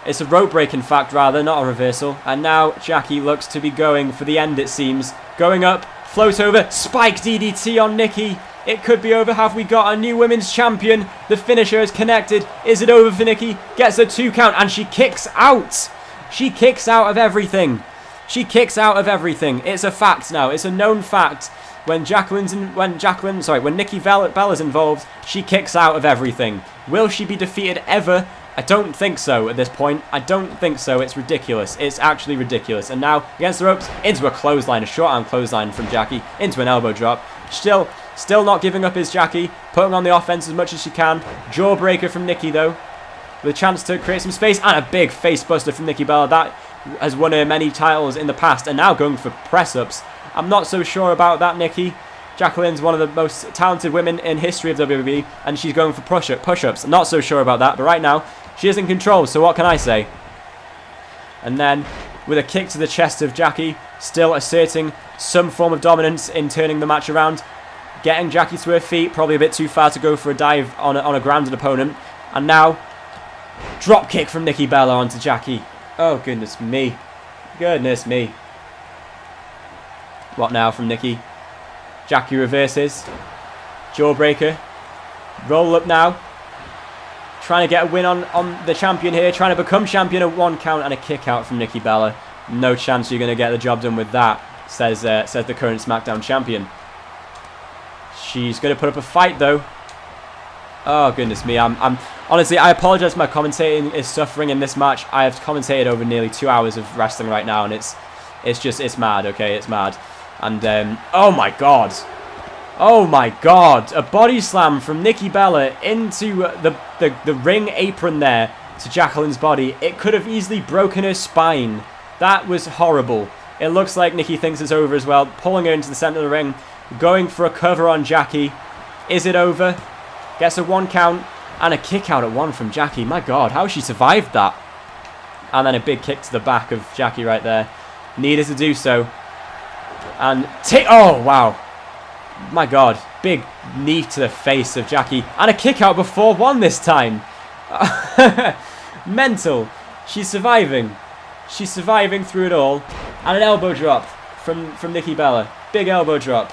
Speaker 1: It's a rope break, in fact, rather, not a reversal. And now Jackie looks to be going for the end, it seems. Going up. Float over. Spike DDT on Nikki. It could be over. Have we got a new women's champion? The finisher is connected. Is it over for Nikki? Gets a 2 count and she kicks out. She kicks out of everything. She kicks out of everything. It's a fact now. It's a known fact. When Nikki Bella's involved, she kicks out of everything. Will she be defeated ever? I don't think so at this point. I don't think so. It's ridiculous. It's actually ridiculous. And now, against the ropes, into a clothesline, a short arm clothesline from Jackie, into an elbow drop. Still not giving up is Jackie, putting on the offense as much as she can. Jawbreaker from Nikki, though, with a chance to create some space, and a big face buster from Nikki Bella. That has won her many titles in the past, and now going for press-ups. I'm not so sure about that, Nikki. Jacqueline's one of the most talented women in history of WWE, and she's going for push-ups. Not so sure about that, but right now, she is in control, so what can I say? And then, with a kick to the chest of Jackie, still asserting some form of dominance in turning the match around. Getting Jackie to her feet, probably a bit too far to go for a dive on a grounded opponent. And now, drop kick from Nikki Bella onto Jackie. Oh, goodness me. Goodness me. What now from Nikki? Jackie reverses. Jawbreaker. Roll up now. Trying to get a win on the champion here. Trying to become champion at 1 count and a kick out from Nikki Bella. No chance you're going to get the job done with that, says the current SmackDown champion. She's going to put up a fight, though. Oh, goodness me. I'm honestly, I apologize. My commentating is suffering in this match. I have commentated over nearly 2 hours of wrestling right now, and it's mad, okay? It's mad. And, oh, my God. Oh, my God. A body slam from Nikki Bella into the ring apron there to Jacqueline's body. It could have easily broken her spine. That was horrible. It looks like Nikki thinks it's over as well. Pulling her into the center of the ring. Going for a cover on Jackie. Is it over? Gets a 1 count. And a kick out at 1 from Jackie. My God, how she survived that. And then a big kick to the back of Jackie right there. Needed to do so. And oh, wow. My God. Big knee to the face of Jackie. And a kick out before 1 this time. Mental. She's surviving. She's surviving through it all. And an elbow drop from Nikki Bella. Big elbow drop.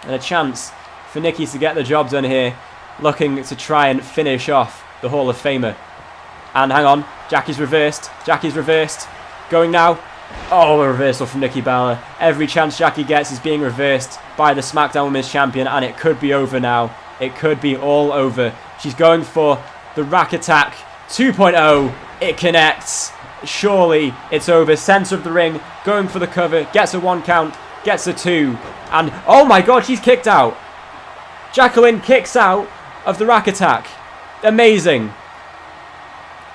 Speaker 1: And a chance for Nikki to get the job done here. Looking to try and finish off the Hall of Famer. And hang on. Jackie's reversed. Jackie's reversed. Going now. Oh, a reversal from Nikki Bella. Every chance Jackie gets is being reversed by the SmackDown Women's Champion. And it could be over now. It could be all over. She's going for the Rack Attack 2.0. It connects. Surely it's over. Center of the ring. Going for the cover. Gets a 1 count. Gets a 2. And, oh my God, she's kicked out. Jacqueline kicks out of the Rack Attack. Amazing.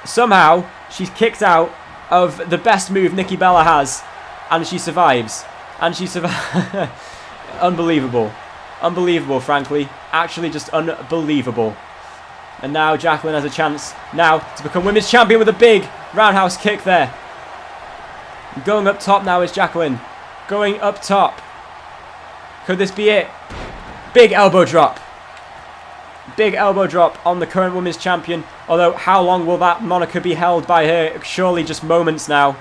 Speaker 1: Somehow, she's kicked out of the best move Nikki Bella has. And she survives. And she survives. Unbelievable. Unbelievable, frankly. Actually, just unbelievable. And now Jacqueline has a chance now to become women's champion with a big roundhouse kick there. Going up top now is Jacqueline. Going up top. Could this be it? Big elbow drop. Big elbow drop on the current women's champion. Although, how long will that moniker be held by her? Surely just moments now.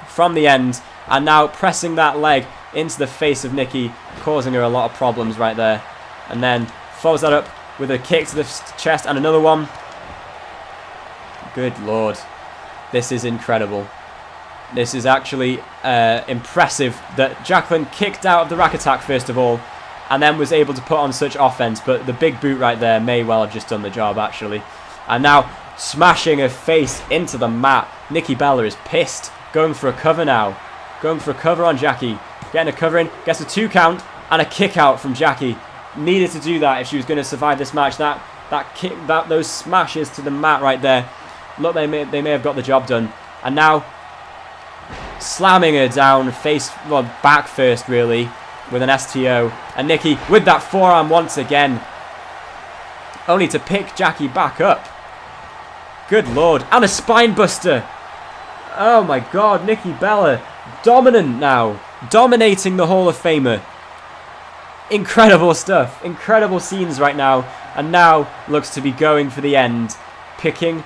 Speaker 1: From the end. And now pressing that leg into the face of Nikki. Causing her a lot of problems right there. And then follows that up with a kick to the chest and another one. Good Lord. This is incredible. This is actually impressive that Jacqueline kicked out of the Rack Attack first of all. And then was able to put on such offense. But the big boot right there may well have just done the job, actually. And now, smashing her face into the mat. Nikki Bella is pissed. Going for a cover now. Going for a cover on Jackie. Getting a cover in. Gets a 2 count. And a kick out from Jackie. Needed to do that if she was going to survive this match. Those smashes to the mat right there. Look, they may have got the job done. And now, slamming her down. Back first, really. With an STO. And Nikki with that forearm once again. Only to pick Jackie back up. Good Lord. And a spine buster. Oh my god, Nikki Bella. Dominant now. Dominating the Hall of Famer. Incredible stuff. Incredible scenes right now. And now looks to be going for the end. Picking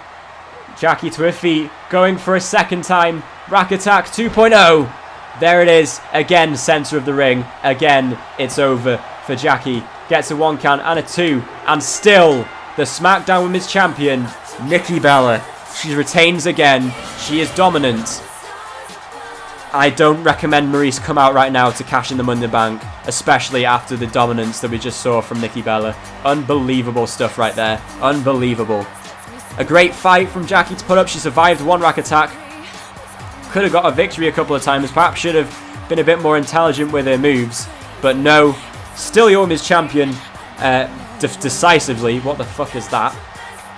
Speaker 1: Jackie to her feet. Going for a second time. Rack Attack 2.0. There it is. Again, center of the ring. Again, it's over for Jackie. Gets a 1 count and a 2. And still, the SmackDown Women's Champion, Nikki Bella. She retains again. She is dominant. I don't recommend Maurice come out right now to cash in the Money in the Bank, especially after the dominance that we just saw from Nikki Bella. Unbelievable stuff right there. Unbelievable. A great fight from Jackie to put up. She survived 1 Rack Attack. Could have got a victory a couple of times. Perhaps should have been a bit more intelligent with her moves. But no. Still your Women's Champion decisively. What the fuck is that?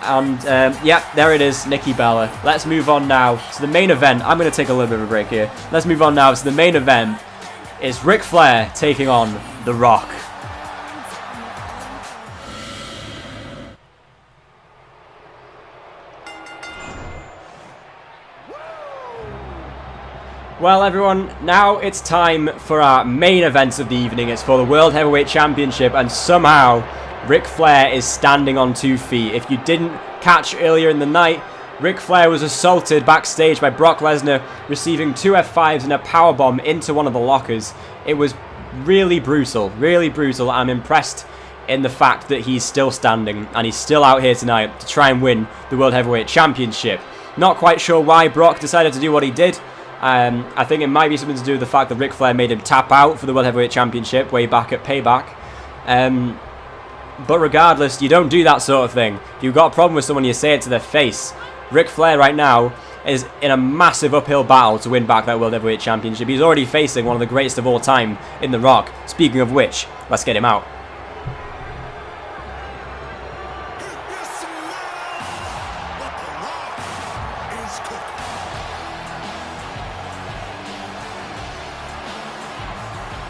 Speaker 1: And, yeah, there it is, Nikki Bella. Let's move on now to the main event. I'm going to take a little bit of a break here. Let's move on now to the main event. It's Ric Flair taking on The Rock. Well, everyone, now it's time for our main event of the evening. It's for the World Heavyweight Championship, and somehow Ric Flair is standing on 2 feet. If you didn't catch earlier in the night, Ric Flair was assaulted backstage by Brock Lesnar, receiving 2 F5s and a powerbomb into one of the lockers. It was really brutal, really brutal. I'm impressed in the fact that he's still standing and he's still out here tonight to try and win the World Heavyweight Championship. Not quite sure why Brock decided to do what he did. I think it might be something to do with the fact that Ric Flair made him tap out for the World Heavyweight Championship way back at Payback. But regardless, you don't do that sort of thing. If you've got a problem with someone, you say it to their face. Ric Flair right now is in a massive uphill battle to win back that World Heavyweight Championship. He's already facing one of the greatest of all time in The Rock. Speaking of which, let's get him out.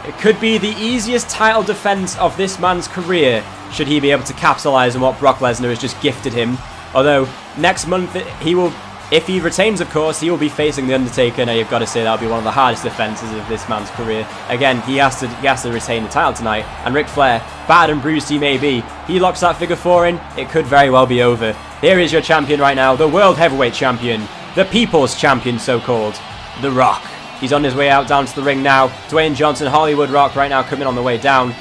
Speaker 1: It could be the easiest title defense of this man's career, should he be able to capitalize on what Brock Lesnar has just gifted him. Although, next month, he will, if he retains, of course, he will be facing The Undertaker. Now, you've got to say that'll be one of the hardest defenses of this man's career. Again, he has to retain the title tonight. And Ric Flair, battered and bruised he may be, he locks that figure 4 in, it could very well be over. Here is your champion right now, the World Heavyweight Champion, the People's Champion, so-called, The Rock. He's on his way out down to the ring now. Dwayne Johnson, Hollywood Rock right now coming on the way down.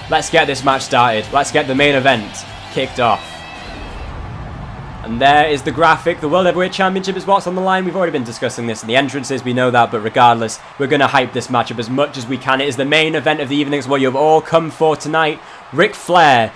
Speaker 1: Let's get this match started. Let's get the main event kicked off. And there is the graphic. The World Heavyweight Championship is what's on the line. We've already been discussing this in the entrances. We know that, but regardless, we're going to hype this match up as much as we can. It is the main event of the evening. It's what you've all come for tonight. Ric Flair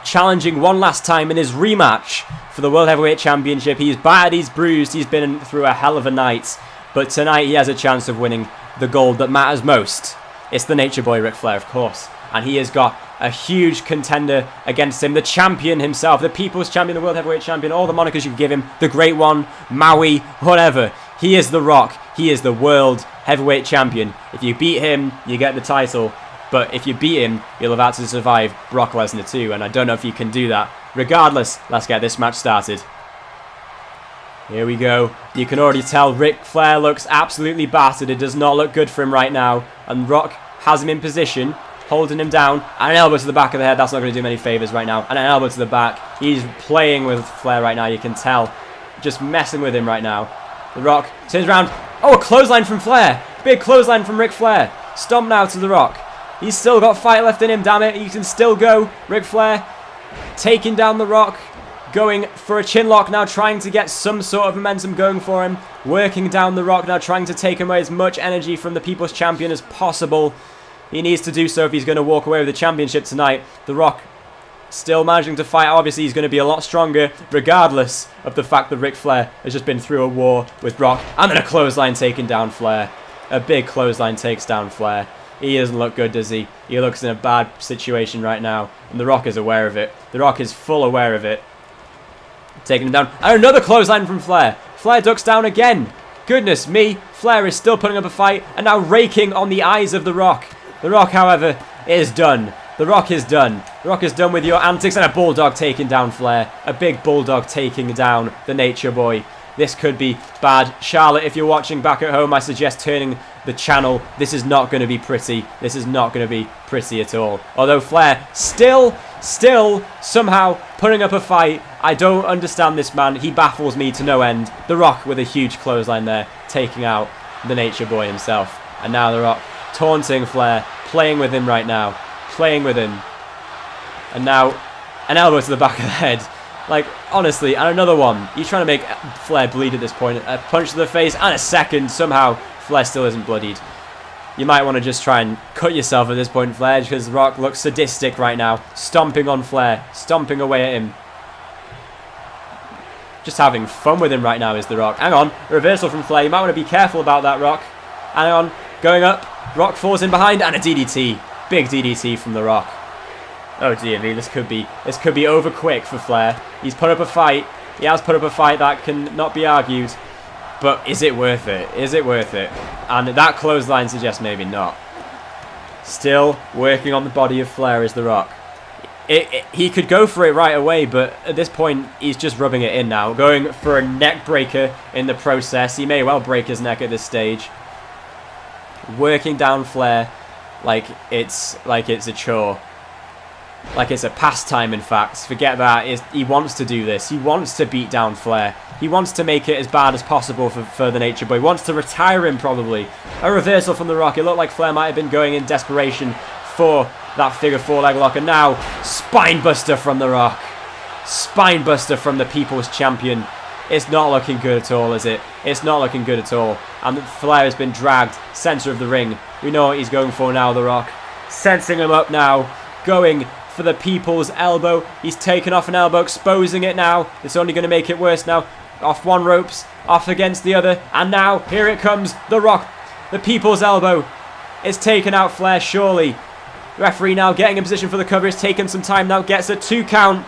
Speaker 1: challenging one last time in his rematch for the World Heavyweight Championship. He's battered, he's bruised, he's been through a hell of a night. But tonight he has a chance of winning the gold that matters most. It's the Nature Boy Ric Flair, of course. And he has got a huge contender against him. The champion himself, the People's Champion, the World Heavyweight Champion, all the monikers you can give him. The Great One, Maui, whatever. He is The Rock. He is the World Heavyweight Champion. If you beat him, you get the title. But if you beat him, you'll have had to survive Brock Lesnar too. And I don't know if you can do that. Regardless, let's get this match started. Here we go. You can already tell Ric Flair looks absolutely battered. It does not look good for him right now. And Rock has him in position, holding him down. And an elbow to the back of the head. That's not going to do him any favours right now. And an elbow to the back. He's playing with Flair right now. You can tell. Just messing with him right now. The Rock turns around. Oh, a clothesline from Flair. Big clothesline from Ric Flair. Stomp now to The Rock. He's still got fight left in him, damn it. He can still go. Ric Flair taking down The Rock. Going for a chin lock now, trying to get some sort of momentum going for him. Working down The Rock now, trying to take away as much energy from the People's Champion as possible. He needs to do so if he's going to walk away with the championship tonight. The Rock still managing to fight. Obviously, he's going to be a lot stronger, regardless of the fact that Ric Flair has just been through a war with Brock. And then a clothesline taking down Flair. A big clothesline takes down Flair. He doesn't look good, does he? He looks in a bad situation right now. And The Rock is aware of it. The Rock is full aware of it. Taking him down. And another clothesline from Flair. Flair ducks down again. Goodness me. Flair is still putting up a fight and now raking on the eyes of The Rock. The Rock, however, is done. The Rock is done. The Rock is done with your antics, and a bulldog taking down Flair. A big bulldog taking down the Nature Boy. This could be bad. Charlotte, if you're watching back at home, I suggest turning the channel. This is not going to be pretty. This is not going to be pretty at all. Although Flair still somehow putting up a fight. I don't understand this man. He baffles me to no end. The Rock with a huge clothesline there, taking out the Nature Boy himself. And now The Rock taunting Flair, playing with him right now. Playing with him. And now an elbow to the back of the head. Like, honestly, and another one. He's trying to make Flair bleed at this point. A punch to the face and a second. Somehow, Flair still isn't bloodied. You might want to just try and cut yourself at this point, Flair, because The Rock looks sadistic right now. Stomping on Flair. Stomping away at him. Just having fun with him right now is The Rock. Hang on. A reversal from Flair. You might want to be careful about that, Rock. Hang on. Going up. Rock falls in behind. And a DDT. Big DDT from The Rock. Oh dear me, this could be over quick for Flair. He's put up a fight. He has put up a fight that can not be argued. But is it worth it? Is it worth it? And that clothesline suggests maybe not. Still working on the body of Flair is The Rock. He could go for it right away, but at this point, he's just rubbing it in now. Going for a neck breaker in the process. He may well break his neck at this stage. Working down Flair like it's a chore. Like it's a pastime, in fact. Forget that. He wants to do this. He wants to beat down Flair. He wants to make it as bad as possible for the Nature Boy. He wants to retire him, probably. A reversal from The Rock. It looked like Flair might have been going in desperation for that figure four leg lock. And now, spinebuster from The Rock. Spinebuster from the People's Champion. It's not looking good at all, is it? It's not looking good at all. And Flair has been dragged center of the ring. We know what he's going for now, The Rock. Sensing him up now. Going for the People's Elbow. He's taken off an elbow, exposing it now. It's only going to make it worse now. Off one ropes, off against the other. And now, here it comes. The Rock. The People's Elbow. It's taken out Flair, surely. Referee now getting in position for the cover. It's taken some time now. Gets a 2 count.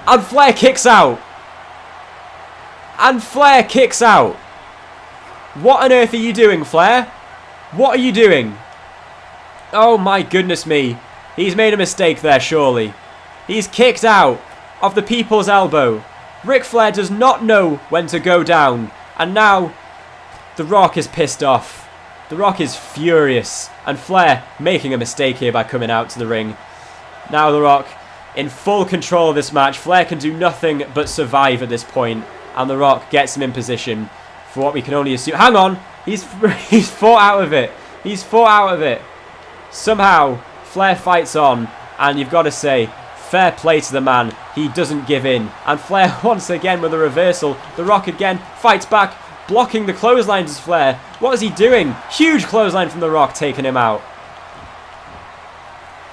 Speaker 1: And Flair kicks out. And Flair kicks out. What on earth are you doing, Flair? What are you doing? Oh my goodness me. He's made a mistake there, surely. He's kicked out of the People's Elbow. Ric Flair does not know when to go down. And now, The Rock is pissed off. The Rock is furious. And Flair making a mistake here by coming out to the ring. Now The Rock in full control of this match. Flair can do nothing but survive at this point. And The Rock gets him in position for what we can only assume. Hang on. He's fought out of it. He's fought out of it. Somehow, Flair fights on. And you've got to say, fair play to the man. He doesn't give in. And Flair once again with a reversal. The Rock again fights back. Blocking the clotheslines as Flair. What is he doing? Huge clothesline from The Rock, taking him out.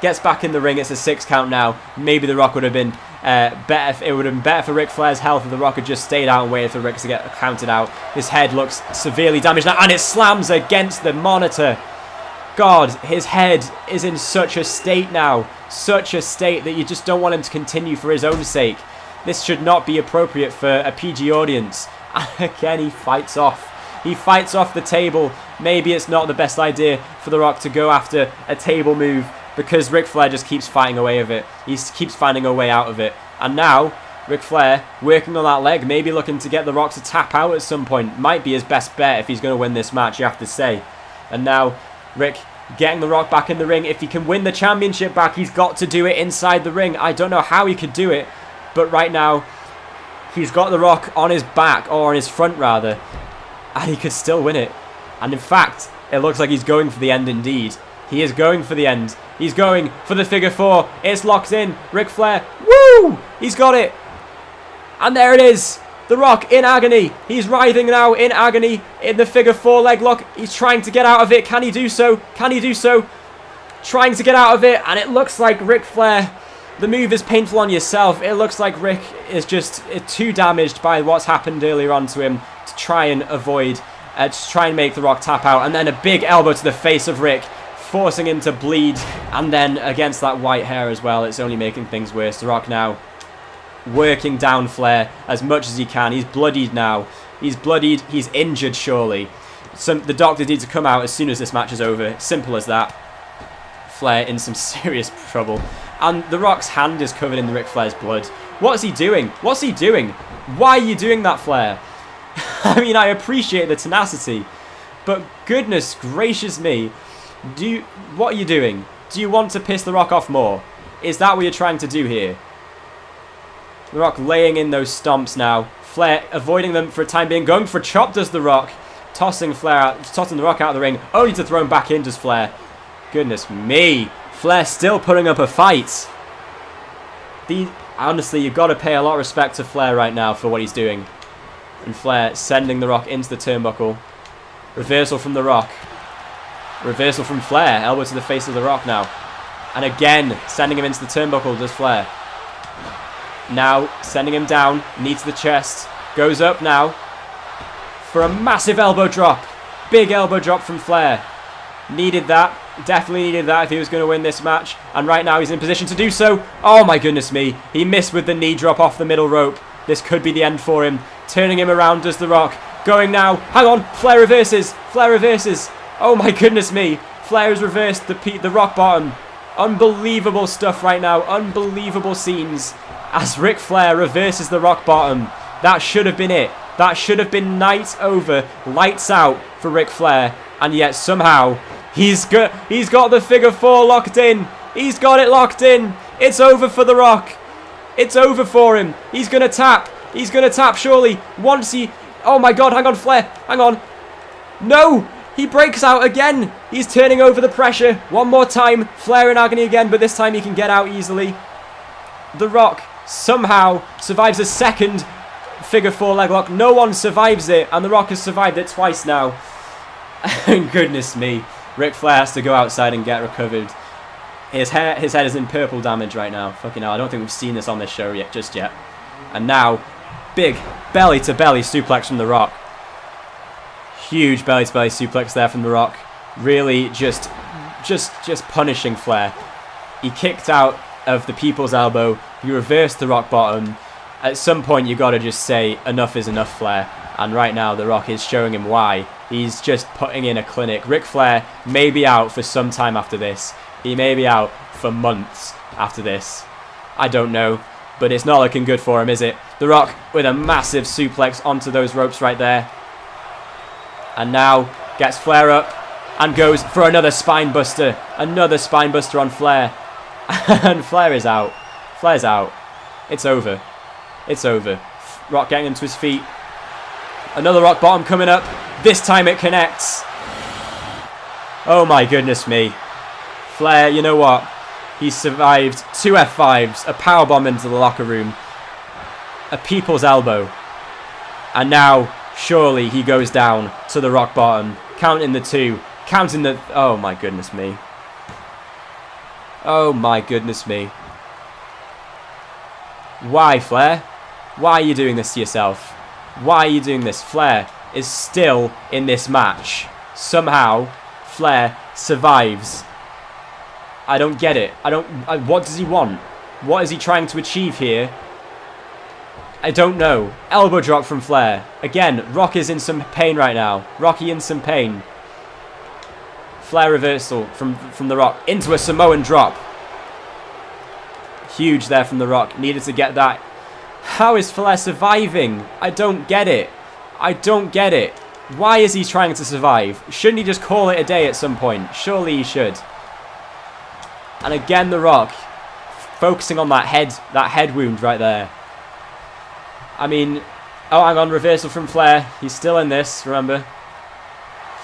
Speaker 1: Gets back in the ring. It's a 6 count now. Maybe The Rock would have been better. It would have been better for Ric Flair's health if The Rock had just stayed out and waited for Ric to get counted out. His head looks severely damaged now, and it slams against the monitor. God, his head is in such a state now. Such a state that you just don't want him to continue for his own sake. This should not be appropriate for a PG audience. And again, he fights off. He fights off the table. Maybe it's not the best idea for The Rock to go after a table move, because Ric Flair just keeps fighting away of it. He keeps finding a way out of it. And now, Ric Flair working on that leg, maybe looking to get The Rock to tap out at some point. Might be his best bet if he's going to win this match, you have to say. And now, Ric getting The Rock back in the ring. If he can win the championship back, he's got to do it inside the ring. I don't know how he could do it, but right now, he's got The Rock on his back, or on his front rather, and he could still win it. And in fact, it looks like he's going for the end indeed. He is going for the end. He's going for the figure four. It's locked in. Ric Flair. Woo! He's got it. And there it is. The Rock in agony. He's writhing now in agony in the figure four leg lock. He's trying to get out of it. Can he do so? Can he do so? Trying to get out of it. And it looks like Ric Flair. The move is painful on yourself. It looks like Ric is just too damaged by what's happened earlier on to him to try and avoid, to try and make The Rock tap out. And then a big elbow to the face of Ric, forcing him to bleed. And then against that white hair as well, it's only making things worse. The Rock now working down Flair as much as he can. He's bloodied now. He's bloodied. He's injured, surely. The doctor needs to come out as soon as this match is over. Simple as that. Flair in some serious trouble. And The Rock's hand is covered in Ric Flair's blood. What is he doing? What's he doing? Why are you doing that, Flair? I mean, I appreciate the tenacity, but goodness gracious me, what are you doing? Do you want to piss The Rock off more? Is that what you're trying to do here? The Rock laying in those stomps now. Flair avoiding them for a time being. Going for a chop does The Rock. Tossing The Rock out of the ring. Only to throw him back in does Flair. Goodness me. Flair still putting up a fight. Honestly, you've got to pay a lot of respect to Flair right now for what he's doing. And Flair sending The Rock into the turnbuckle. Reversal from The Rock. Reversal from Flair. Elbow to the face of The Rock now. And again, sending him into the turnbuckle does Flair. Now, sending him down. Knee to the chest. Goes up now. For a massive elbow drop. Big elbow drop from Flair. Needed that. Definitely needed that if he was going to win this match. And right now he's in position to do so. Oh my goodness me. He missed with the knee drop off the middle rope. This could be the end for him. Turning him around does The Rock. Going now. Hang on. Flair reverses. Flair reverses. Oh my goodness me. Flair has reversed the rock bottom. Unbelievable stuff right now. Unbelievable scenes. As Ric Flair reverses the rock bottom. That should have been it. That should have been night over. Lights out for Ric Flair. And yet somehow he's got the figure 4 locked in. He's got it locked in. It's over for The Rock. It's over for him. He's going to tap. He's going to tap surely. Once he... Oh my god, hang on Flair. Hang on. No! He breaks out again. He's turning over the pressure. One more time. Flair in agony again, but this time he can get out easily. The Rock somehow survives a second figure 4 leg lock. No one survives it, and The Rock has survived it twice now. Goodness me. Ric Flair has to go outside and get recovered. His head is in purple damage right now. Fucking hell, I don't think we've seen this on this show just yet. And now, big belly-to-belly suplex from The Rock. Huge belly-to-belly suplex there from The Rock. Really just punishing Flair. He kicked out of the people's elbow. He reversed the rock bottom. At some point, you got to just say, enough is enough, Flair. And right now, The Rock is showing him why. He's just putting in a clinic. Ric Flair may be out for some time after this. He may be out for months after this. I don't know. But it's not looking good for him, is it? The Rock with a massive suplex onto those ropes right there. And now gets Flair up and goes for another spine buster. Another spine buster on Flair. And Flair is out. Flair's out. It's over. It's over. Rock getting into his feet. Another rock bottom coming up. This time it connects. Oh my goodness me. Flair, you know what? He's survived 2 F5s, a powerbomb into the locker room, a people's elbow. And now, surely he goes down to the rock bottom. Counting the 2. Counting the... Oh my goodness me. Oh my goodness me. Why, Flair? Why are you doing this to yourself? Why are you doing this? Flair is still in this match. Somehow, Flair survives. I don't get it. What does he want? What is he trying to achieve here? I don't know. Elbow drop from Flair. Again, Rock is in some pain right now. Rocky in some pain. Flair reversal from The Rock into a Samoan drop. Huge there from The Rock. Needed to get that. How is Flair surviving? I don't get it. I don't get it. Why is he trying to survive? Shouldn't he just call it a day at some point? Surely he should. And again, The Rock focusing on that head wound right there. I mean, oh, hang on, reversal from Flair. He's still in this, remember.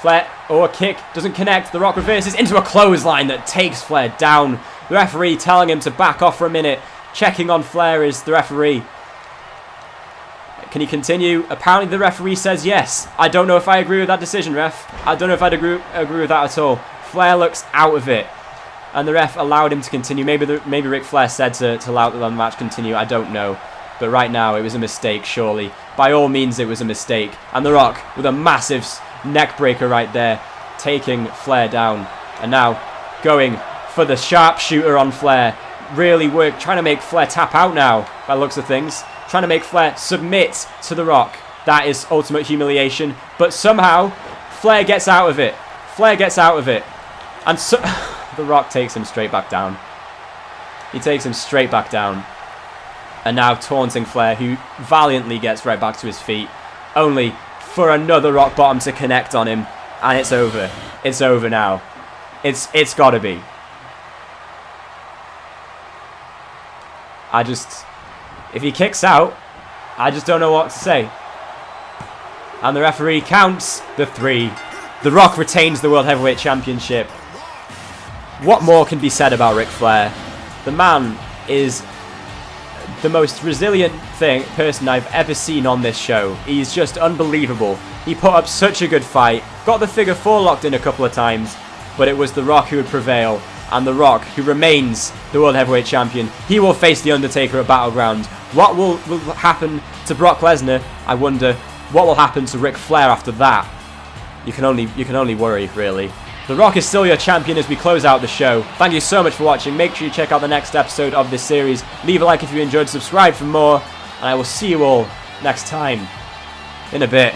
Speaker 1: Flair, oh, a kick, doesn't connect. The Rock reverses into a clothesline that takes Flair down. The referee telling him to back off for a minute. Checking on Flair is the referee. Can he continue? Apparently the referee says yes. I don't know if I agree with that decision, ref. I don't know if I'd agree with that at all. Flair looks out of it. And the ref allowed him to continue. Maybe Ric Flair said to allow the match continue. I don't know. But right now, it was a mistake, surely. By all means, it was a mistake. And The Rock with a massive neck breaker right there, taking Flair down. And now going for the sharpshooter on Flair. Really trying to make Flair tap out now, by the looks of things. Trying to make Flair submit to The Rock. That is ultimate humiliation. But somehow, Flair gets out of it. Flair gets out of it. And so... The Rock takes him straight back down. He takes him straight back down. And now taunting Flair, who valiantly gets right back to his feet. Only for another rock bottom to connect on him. And it's over. It's over now. It's got to be. If he kicks out, I just don't know what to say. And the referee counts the 3. The Rock retains the World Heavyweight Championship. What more can be said about Ric Flair? The man is the most resilient person I've ever seen on this show. He's just unbelievable. He put up such a good fight. Got the figure 4 locked in a couple of times. But it was The Rock who would prevail. And The Rock, who remains the World Heavyweight Champion, he will face The Undertaker at Battleground. What will happen to Brock Lesnar? I wonder. What will happen to Ric Flair after that? You can only worry, really. The Rock is still your champion as we close out the show. Thank you so much for watching. Make sure you check out the next episode of this series. Leave a like if you enjoyed, subscribe for more, and I will see you all next time. In a bit.